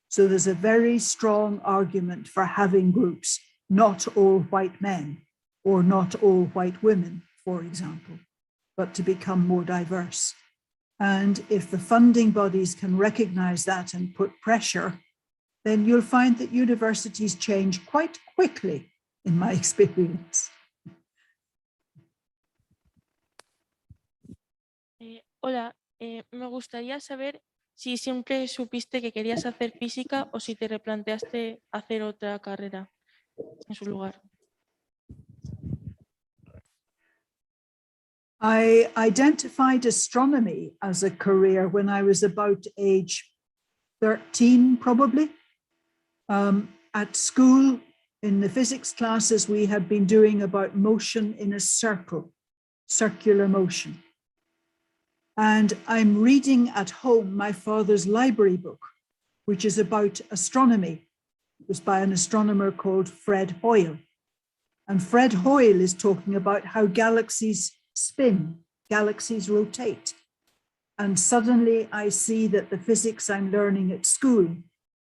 So there's a very strong argument for having groups, not all white men or not all white women, for example, but to become more diverse. And if the funding bodies can recognize that and put pressure, then you'll find that universities change quite quickly, in my experience. Hola, me gustaría saber si siempre supiste que querías hacer física o si te replanteaste hacer otra carrera en su lugar. I identified astronomy as a career when I was about age 13, probably. At school, in the physics classes, we had been doing about motion in a circle, circular motion. And I'm reading at home my father's library book, which is about astronomy. It was by an astronomer called Fred Hoyle. And Fred Hoyle is talking about how galaxies spin, galaxies rotate. And suddenly I see that the physics I'm learning at school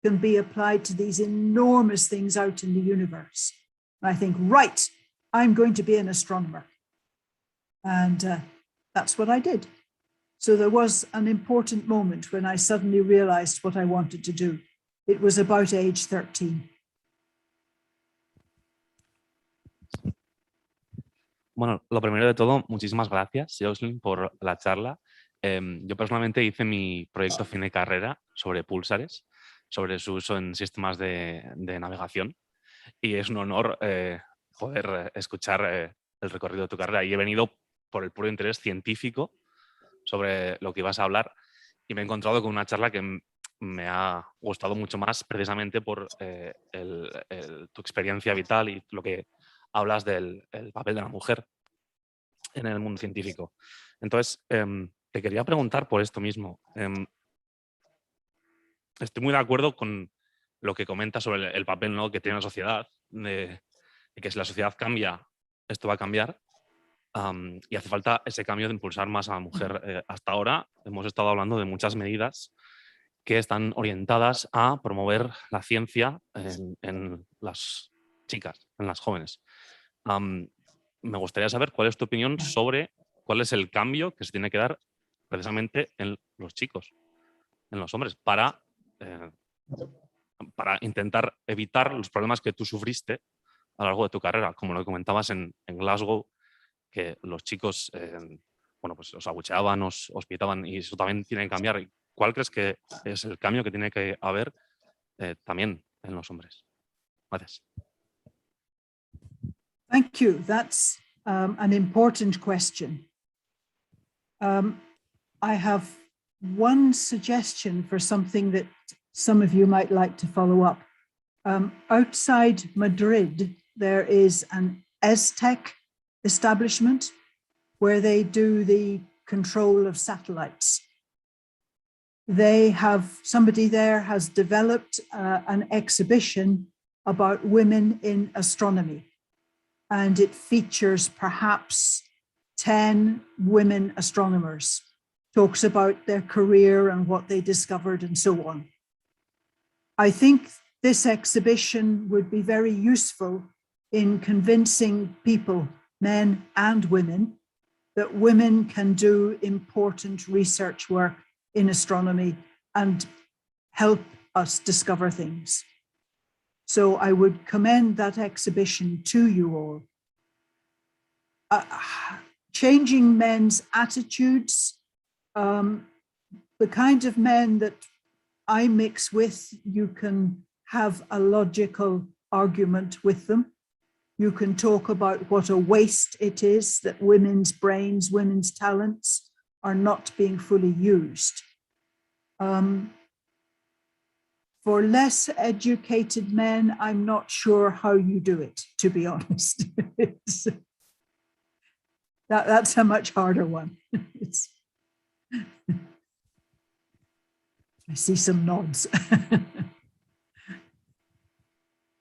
can be applied to these enormous things out in the universe. And I think, right, I'm going to be an astronomer. And that's what I did. So there was an important moment when I suddenly realized what I wanted to do. It was about age 13. Bueno, lo primero de todo, muchísimas gracias, Jocelyn, por la charla. Yo personalmente hice mi proyecto fin de carrera sobre púlsares, sobre su uso en sistemas de navegación, y es un honor poder escuchar el recorrido de tu carrera. Y he venido por el puro interés científico sobre lo que ibas a hablar y me he encontrado con una charla que me ha gustado mucho más precisamente por tu experiencia vital y lo que hablas del papel de la mujer en el mundo científico. Entonces, te quería preguntar por esto mismo. Estoy muy de acuerdo con lo que comentas sobre el papel, ¿no?, que tiene la sociedad, de que si la sociedad cambia, esto va a cambiar. Y hace falta ese cambio de impulsar más a la mujer. Hasta ahora hemos estado hablando de muchas medidas que están orientadas a promover la ciencia en las chicas, en las jóvenes. Me gustaría saber cuál es tu opinión sobre cuál es el cambio que se tiene que dar precisamente en los chicos, en los hombres, para intentar evitar los problemas que tú sufriste a lo largo de tu carrera, como lo que comentabas en Glasgow, que los chicos bueno, pues os abucheaban, os pietaban, y eso también tiene que cambiar. ¿Cuál crees que es el cambio que tiene que haber también en los hombres? Gracias. Thank you. That's an important question. I have one suggestion for something that some of you might like to follow up. Outside Madrid, there is an ESTEC establishment where they do the control of satellites. Somebody there has developed an exhibition about women in astronomy, and it features perhaps 10 women astronomers, talks about their career and what they discovered and so on. I think this exhibition would be very useful in convincing people, men and women, that women can do important research work in astronomy and help us discover things. So I would commend that exhibition to you all. Changing men's attitudes, the kind of men that I mix with, you can have a logical argument with them. You can talk about what a waste it is that women's brains, women's talents are not being fully used. For less educated men, I'm not sure how you do it, to be honest. That's a much harder one. I see some nods.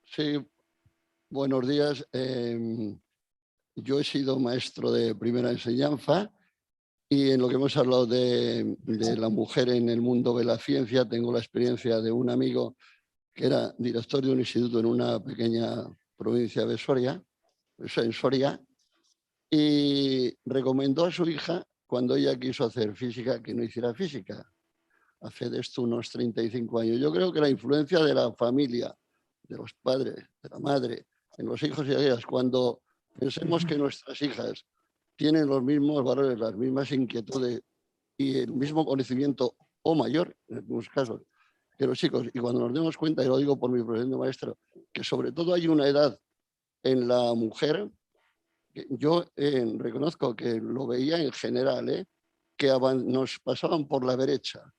Sí, buenos días. Yo he sido maestro de primera enseñanza y en lo que hemos hablado de la mujer en el mundo de la ciencia, tengo la experiencia de un amigo que era director de un instituto en una pequeña provincia de Soria, en Soria, y recomendó a su hija, cuando ella quiso hacer física, que no hiciera física. Hace de esto unos 35 años. Yo creo que la influencia de la familia, de los padres, de la madre, en los hijos y hijas, cuando pensemos que nuestras hijas tienen los mismos valores, las mismas inquietudes y el mismo conocimiento o mayor, en algunos casos, que los chicos, y cuando nos demos cuenta, y lo digo por mi profesión de maestro, que sobre todo hay una edad en la mujer, que yo reconozco que lo veía en general, que nos pasaban por la derecha,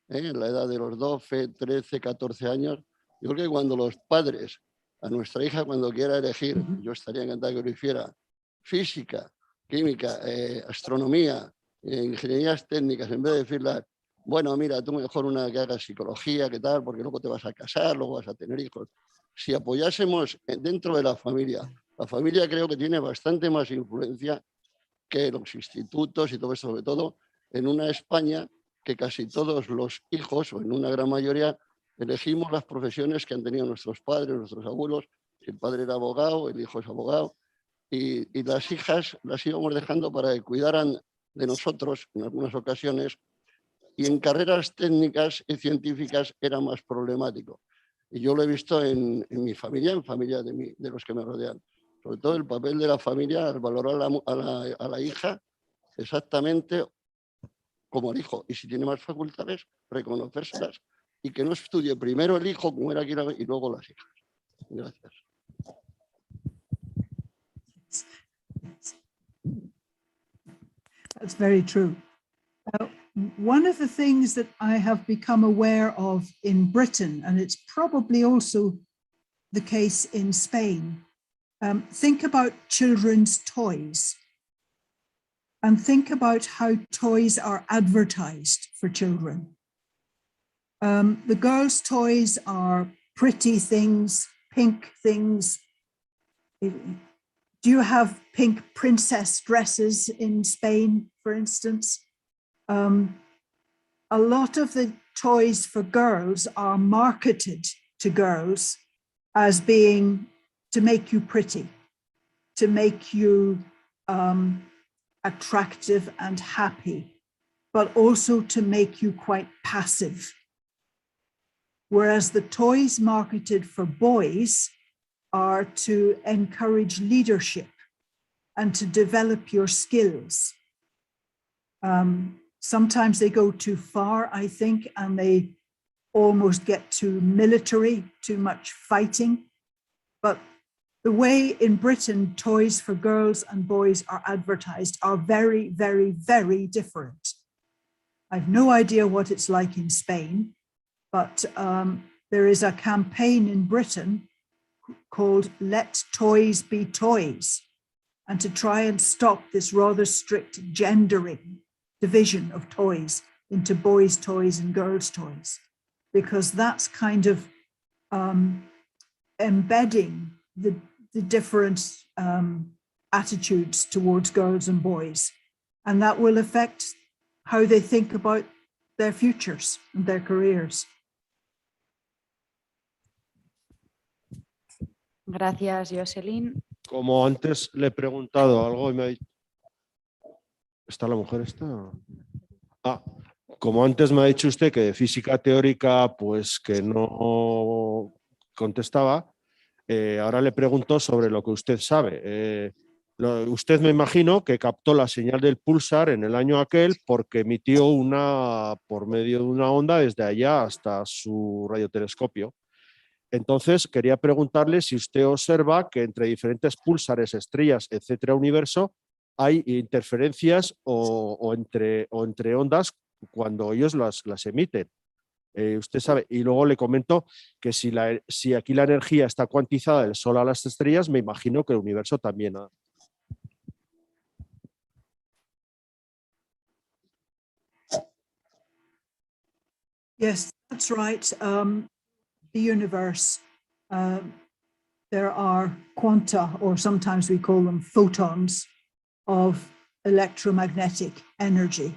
en la edad de los 12, 13, 14 años. Yo creo que cuando los padres, a nuestra hija cuando quiera elegir, yo estaría encantado que lo hiciera, física, química, astronomía, ingenierías técnicas, en vez de decirle, bueno, mira, tú mejor una que haga psicología, ¿qué tal? Porque luego te vas a casar, luego vas a tener hijos. Si apoyásemos dentro de la familia creo que tiene bastante más influencia que los institutos y todo eso, sobre todo en una España que casi todos los hijos, o en una gran mayoría, elegimos las profesiones que han tenido nuestros padres, nuestros abuelos. Si el padre era abogado, el hijo es abogado, y las hijas las íbamos dejando para que cuidaran de nosotros en algunas ocasiones, y en carreras técnicas y científicas era más problemático. Y yo lo he visto en mi familia, en familia de los que me rodean. Sobre todo el papel de la familia al valorar a la hija exactamente como el hijo. Y si tiene más facultades, reconocérselas y que no estudie primero el hijo, como era aquí, y luego las hijas. Gracias. That's very true. One of the things that I have become aware of in Britain, and it's probably also the case in Spain, think about children's toys and think about how toys are advertised for children. The girls' toys are pretty things, pink things. Do you have pink princess dresses in Spain, for instance? A lot of the toys for girls are marketed to girls as being to make you pretty, to make you attractive and happy, but also to make you quite passive. Whereas the toys marketed for boys are to encourage leadership and to develop your skills. Sometimes they go too far, I think, and they almost get too military, too much fighting. But the way in Britain toys for girls and boys are advertised are very, very, very different. I've no idea what it's like in Spain, but there is a campaign in Britain called Let Toys Be Toys, and to try and stop this rather strict gendering division of toys into boys' toys and girls' toys, because that's kind of embedding the different attitudes towards girls and boys, and that will affect how they think about their futures and their careers. Gracias, Jocelyn. Como antes le he preguntado algo y me ha dicho... ¿Está la mujer esta? Ah, como antes me ha dicho usted que de física teórica pues que no contestaba, ahora le pregunto sobre lo que usted sabe. Usted me imagino que captó la señal del púlsar en el año aquel porque emitió por medio de una onda desde allá hasta su radiotelescopio. Entonces, quería preguntarle si usted observa que entre diferentes púlsares, estrellas, etcétera, universo, hay interferencias o entre ondas cuando ellos las emiten. Usted sabe, y luego le comento que si aquí la energía está cuantizada del Sol a las estrellas, me imagino que el universo también. Yes, that's right. The universe, there are quanta, or sometimes we call them photons, of electromagnetic energy.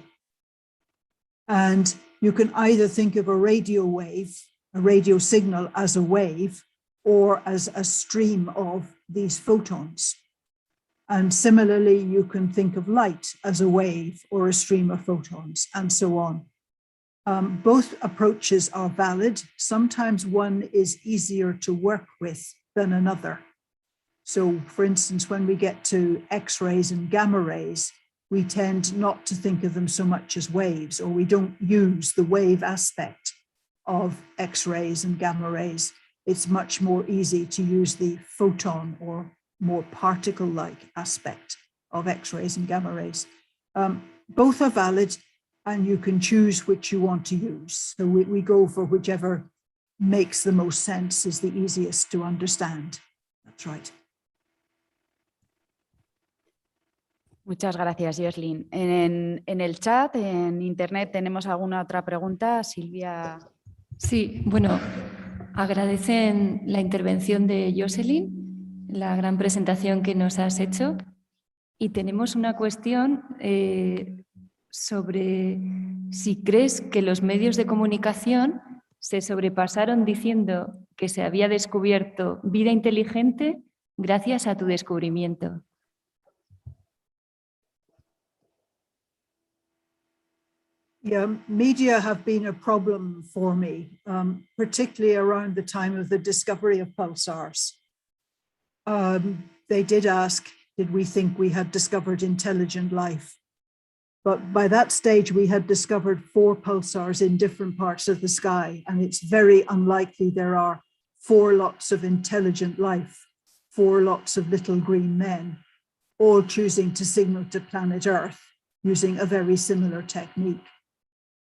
And you can either think of a radio wave, a radio signal, as a wave or as a stream of these photons. And similarly, you can think of light as a wave or a stream of photons, and so on. Both approaches are valid. Sometimes one is easier to work with than another. So, for instance, when we get to X-rays and gamma rays, we tend not to think of them so much as waves, or we don't use the wave aspect of X-rays and gamma rays. It's much more easy to use the photon or more particle-like aspect of X-rays and gamma rays. Both are valid, and you can choose which you want to use. So we go for whichever makes the most sense, is the easiest to understand. That's right. Muchas gracias, Jocelyn. En el chat, en internet, ¿tenemos alguna otra pregunta? Silvia. Sí, bueno, agradecen la intervención de Jocelyn, la gran presentación que nos has hecho, y tenemos una cuestión sobre si crees que los medios de comunicación se sobrepasaron diciendo que se había descubierto vida inteligente gracias a tu descubrimiento. Yeah, media have been a problem for me, particularly around the time of the discovery of pulsars. They did ask, did we think we had discovered intelligent life? But by that stage, we had discovered 4 pulsars in different parts of the sky, and it's very unlikely there are 4 lots of intelligent life, 4 lots of little green men, all choosing to signal to planet Earth using a very similar technique.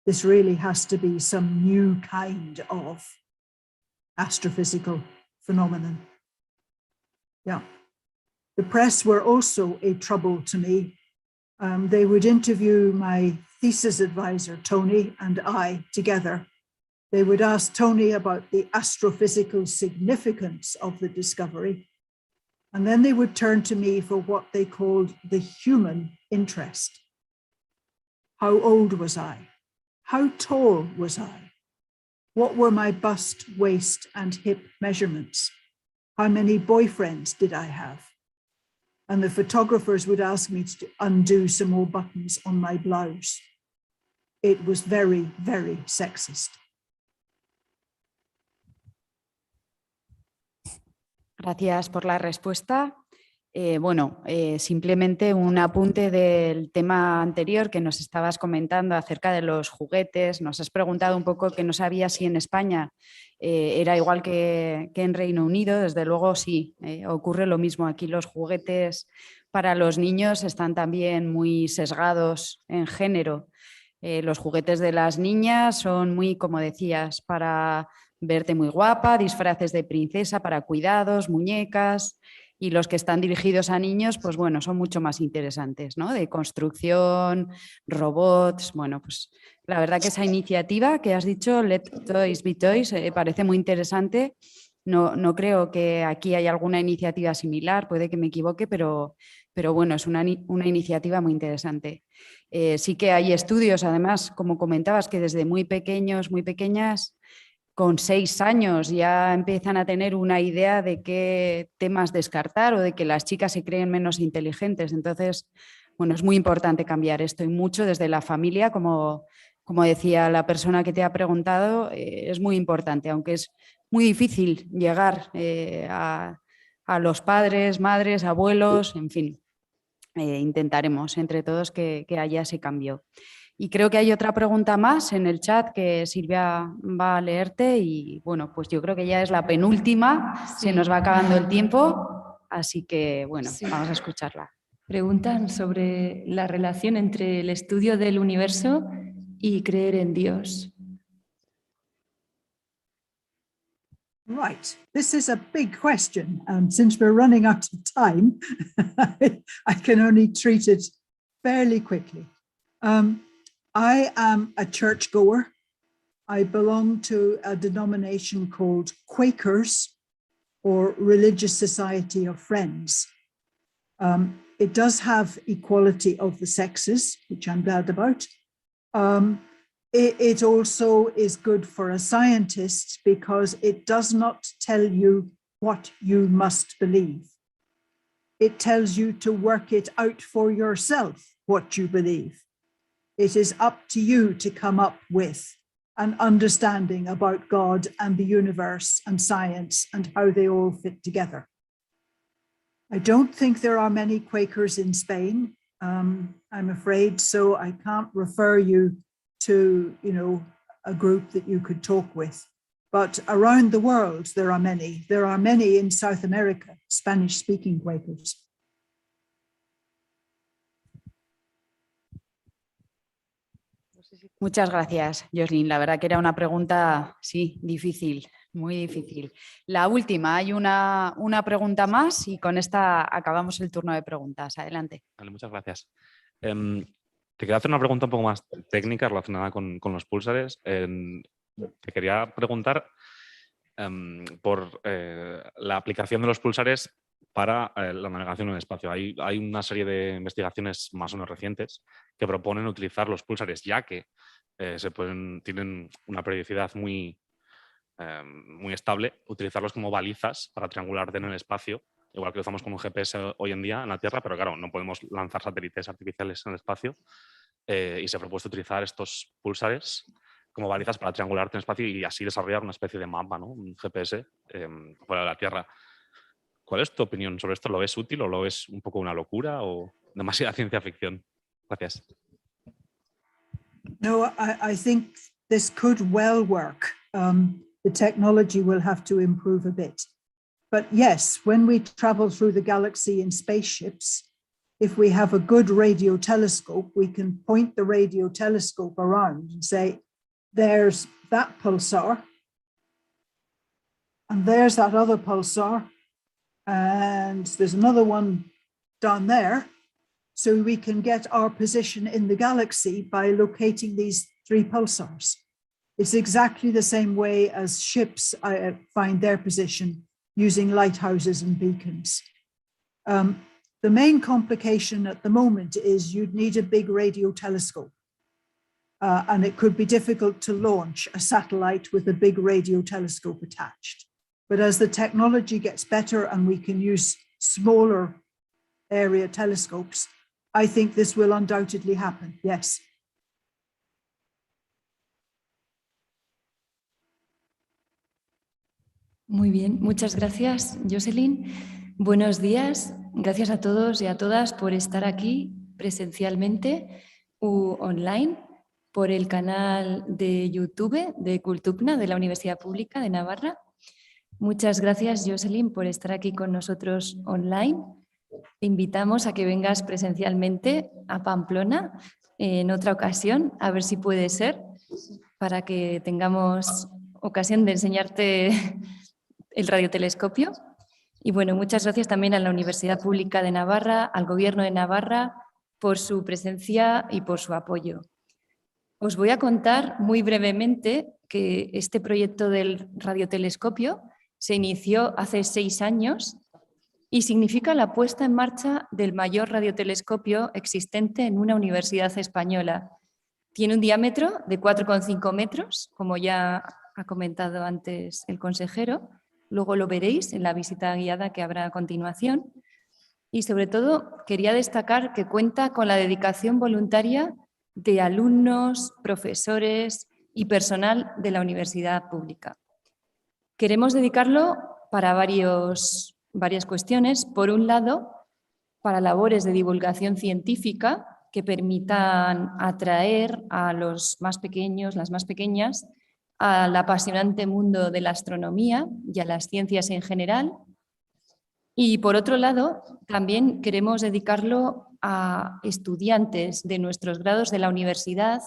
This really has to be some new kind of astrophysical phenomenon. Yeah. The press were also a trouble to me. They would interview my thesis advisor, Tony, and I together. They would ask Tony about the astrophysical significance of the discovery. And then they would turn to me for what they called the human interest. How old was I? How tall was I? What were my bust, waist, and hip measurements? How many boyfriends did I have? And the photographers would ask me to undo some more buttons on my blouse. It was very, very sexist. Gracias por la respuesta. Simplemente un apunte del tema anterior que nos estabas comentando acerca de los juguetes. Nos has preguntado un poco que no sabía si en España era igual que en Reino Unido. Desde luego sí, ocurre lo mismo. Aquí los juguetes para los niños están también muy sesgados en género. Los juguetes de las niñas son muy, como decías, para verte muy guapa, disfraces de princesa para cuidados, muñecas, y los que están dirigidos a niños, pues bueno, son mucho más interesantes, ¿no? De construcción, robots, bueno, pues la verdad que esa iniciativa que has dicho, Let Toys Be Toys, parece muy interesante. No creo que aquí haya alguna iniciativa similar, puede que me equivoque, pero bueno, es una iniciativa muy interesante. Sí que hay estudios, además, como comentabas, que desde muy pequeños, muy pequeñas, con 6 años ya empiezan a tener una idea de qué temas descartar o de que las chicas se creen menos inteligentes. Entonces, bueno, es muy importante cambiar esto y mucho desde la familia, como decía la persona que te ha preguntado, es muy importante, aunque es muy difícil llegar a los padres, madres, abuelos, en fin. Intentaremos entre todos que haya ese cambio. Y creo que hay otra pregunta más en el chat que Silvia va a leerte y bueno, pues yo creo que ya es la penúltima, Sí. Se nos va acabando el tiempo, así que bueno, Sí. vamos a escucharla. Preguntan sobre la relación entre el estudio del universo y creer en Dios. Right, this is a big question, and since we're running out of time, I can only treat it fairly quickly. I am a churchgoer. I belong to a denomination called Quakers, or Religious Society of Friends. It does have equality of the sexes, which I'm glad about. It also is good for a scientist because it does not tell you what you must believe. It tells you to work it out for yourself, what you believe. It is up to you to come up with an understanding about God and the universe and science and how they all fit together. I don't think there are many Quakers in Spain, I'm afraid, so I can't refer you to, a group that you could talk with. But around the world, there are many. There are many in South America, Spanish-speaking Quakers. Muchas gracias, Jocelyn. La verdad que era una pregunta, sí, difícil, muy difícil. La última, hay una pregunta más y con esta acabamos el turno de preguntas. Adelante. Vale, muchas gracias. Te quería hacer una pregunta un poco más técnica relacionada con los púlsares. Te quería preguntar por la aplicación de los púlsares para la navegación en el espacio. Hay una serie de investigaciones más o menos recientes que proponen utilizar los púlsares, ya que tienen una periodicidad muy estable, utilizarlos como balizas para triangularte en el espacio, igual que lo usamos con un GPS hoy en día en la Tierra, pero claro, no podemos lanzar satélites artificiales en el espacio y se ha propuesto utilizar estos púlsares como balizas para triangularte en el espacio y así desarrollar una especie de mapa, ¿no? Un GPS fuera de la Tierra. ¿Cuál es tu opinión sobre esto? ¿Lo ves útil o lo ves un poco una locura o demasiada ciencia ficción? Gracias. No, I think this could well work. The technology will have to improve a bit. But yes, when we travel through the galaxy in spaceships, if we have a good radio telescope, we can point the radio telescope around and say, there's that pulsar, and there's that other pulsar, and there's another one down there. So we can get our position in the galaxy by locating these 3 pulsars. It's exactly the same way as ships find their position using lighthouses and beacons. The main complication at the moment is you'd need a big radio telescope. And it could be difficult to launch a satellite with a big radio telescope attached. But as the technology gets better and we can use smaller area telescopes, I think this will undoubtedly happen, yes. Muy bien, muchas gracias, Jocelyn. Buenos días, gracias a todos y a todas por estar aquí presencialmente u online por el canal de YouTube de Cultupna de la Universidad Pública de Navarra. Muchas gracias, Jocelyn, por estar aquí con nosotros online. Te invitamos a que vengas presencialmente a Pamplona en otra ocasión, a ver si puede ser, para que tengamos ocasión de enseñarte el radiotelescopio. Y bueno, muchas gracias también a la Universidad Pública de Navarra, al Gobierno de Navarra, por su presencia y por su apoyo. Os voy a contar muy brevemente que este proyecto del radiotelescopio se inició hace 6 años y significa la puesta en marcha del mayor radiotelescopio existente en una universidad española. Tiene un diámetro de 4,5 metros, como ya ha comentado antes el consejero. Luego lo veréis en la visita guiada que habrá a continuación. Y sobre todo quería destacar que cuenta con la dedicación voluntaria de alumnos, profesores y personal de la universidad pública. Queremos dedicarlo para varias cuestiones. Por un lado, para labores de divulgación científica que permitan atraer a los más pequeños, las más pequeñas, al apasionante mundo de la astronomía y a las ciencias en general. Y por otro lado, también queremos dedicarlo a estudiantes de nuestros grados de la universidad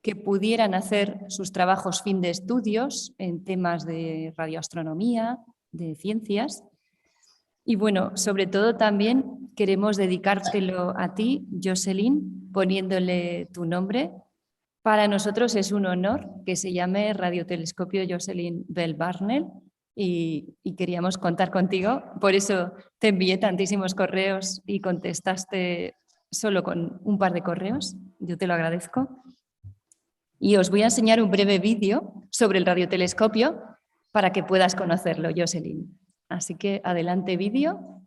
que pudieran hacer sus trabajos fin de estudios en temas de radioastronomía, de ciencias. Y bueno, sobre todo también queremos dedicártelo a ti, Jocelyn, poniéndole tu nombre. Para nosotros es un honor que se llame Radiotelescopio Jocelyn Bell Burnell y queríamos contar contigo. Por eso te envié tantísimos correos y contestaste solo con un par de correos. Yo te lo agradezco. Y os voy a enseñar un breve vídeo sobre el radiotelescopio para que puedas conocerlo, Jocelyn. Así que adelante vídeo.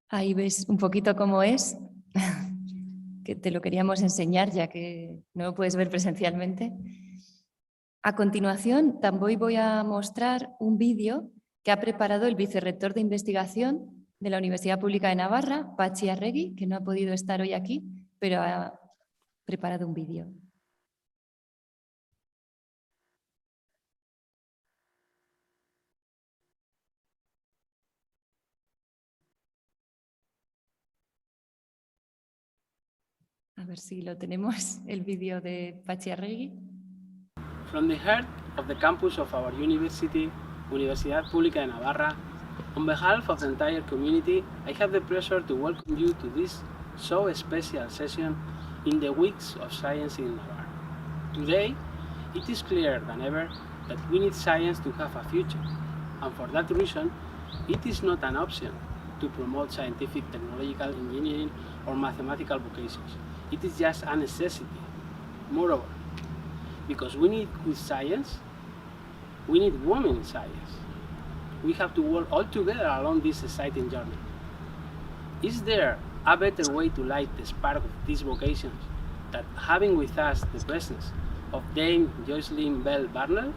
Ahí ves un poquito cómo es, que te lo queríamos enseñar ya que no lo puedes ver presencialmente. A continuación, también voy a mostrar un vídeo que ha preparado el vicerrector de investigación de la Universidad Pública de Navarra, Patxi Arregui, que no ha podido estar hoy aquí, pero ha preparado un vídeo. A ver si lo tenemos, el vídeo de Patxi Arregui. From the heart of the campus of our university, Universidad Pública de Navarra, on behalf of the entire community, I have the pleasure to welcome you to this so special session in the Weeks of Science in Navarra. Today, it is clearer than ever that we need science to have a future. and for that reason, it is not an option to promote scientific, technological, engineering, or mathematical vocations. It is just a necessity. Moreover, because we need good science, we need women in science. We have to work all together along this exciting journey. Is there a better way to light the spark of these vocations than having with us the presence of Dame Jocelyn Bell Burnell?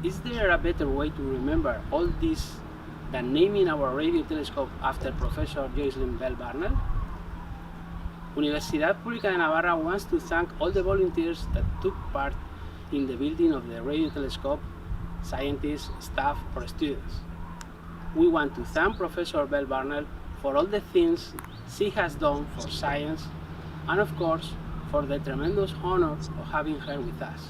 Is there a better way to remember all this than naming our radio telescope after Professor Jocelyn Bell Burnell? Universidad Pública de Navarra wants to thank all the volunteers that took part in the building of the radio telescope, scientists, staff, or students. We want to thank Professor Bell Burnell for all the things she has done for science, and of course, for the tremendous honor of having her with us.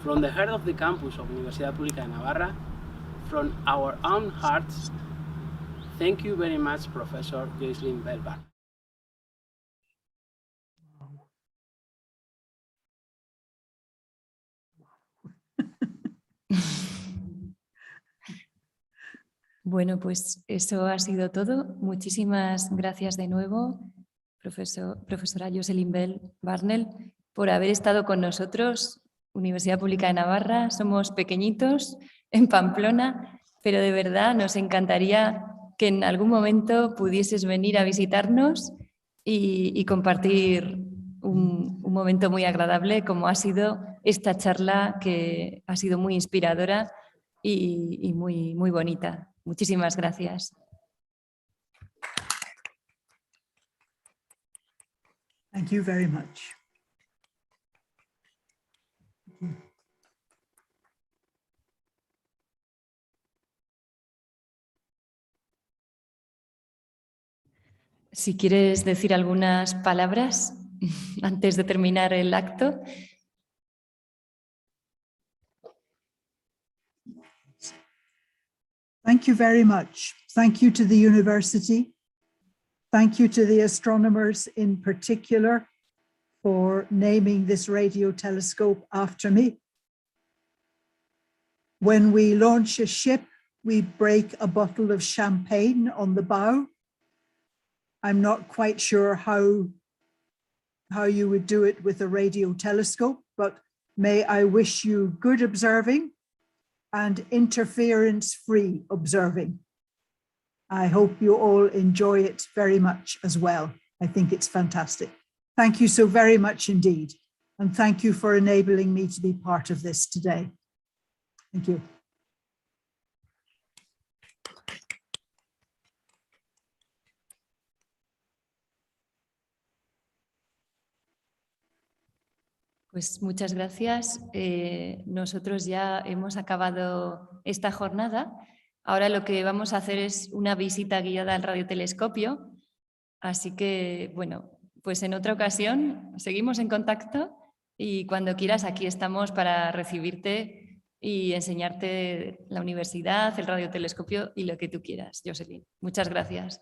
From the heart of the campus of Universidad Pública de Navarra, from our own hearts, thank you very much, Professor Jocelyn Bell Burnell. Bueno, pues eso ha sido todo. Muchísimas gracias de nuevo, profesora Jocelyn Bell Burnell, por haber estado con nosotros. Universidad Pública de Navarra, somos pequeñitos en Pamplona, pero de verdad nos encantaría que en algún momento pudieses venir a visitarnos y compartir un momento muy agradable como ha sido esta charla, que ha sido muy inspiradora y muy bonita. Muchísimas gracias. Thank you very much. Si quieres decir algunas palabras antes de terminar el acto. Thank you very much. Thank you to the university. Thank you to the astronomers in particular for naming this radio telescope after me. When we launch a ship, we break a bottle of champagne on the bow. I'm not quite sure how you would do it with a radio telescope, but may I wish you good observing and interference-free observing. I hope you all enjoy it very much as well. I think it's fantastic. Thank you so very much indeed. And thank you for enabling me to be part of this today. Thank you. Pues muchas gracias. Nosotros ya hemos acabado esta jornada. Ahora lo que vamos a hacer es una visita guiada al radiotelescopio. Así que, bueno, pues en otra ocasión seguimos en contacto y cuando quieras aquí estamos para recibirte y enseñarte la universidad, el radiotelescopio y lo que tú quieras, Jocelyn. Muchas gracias.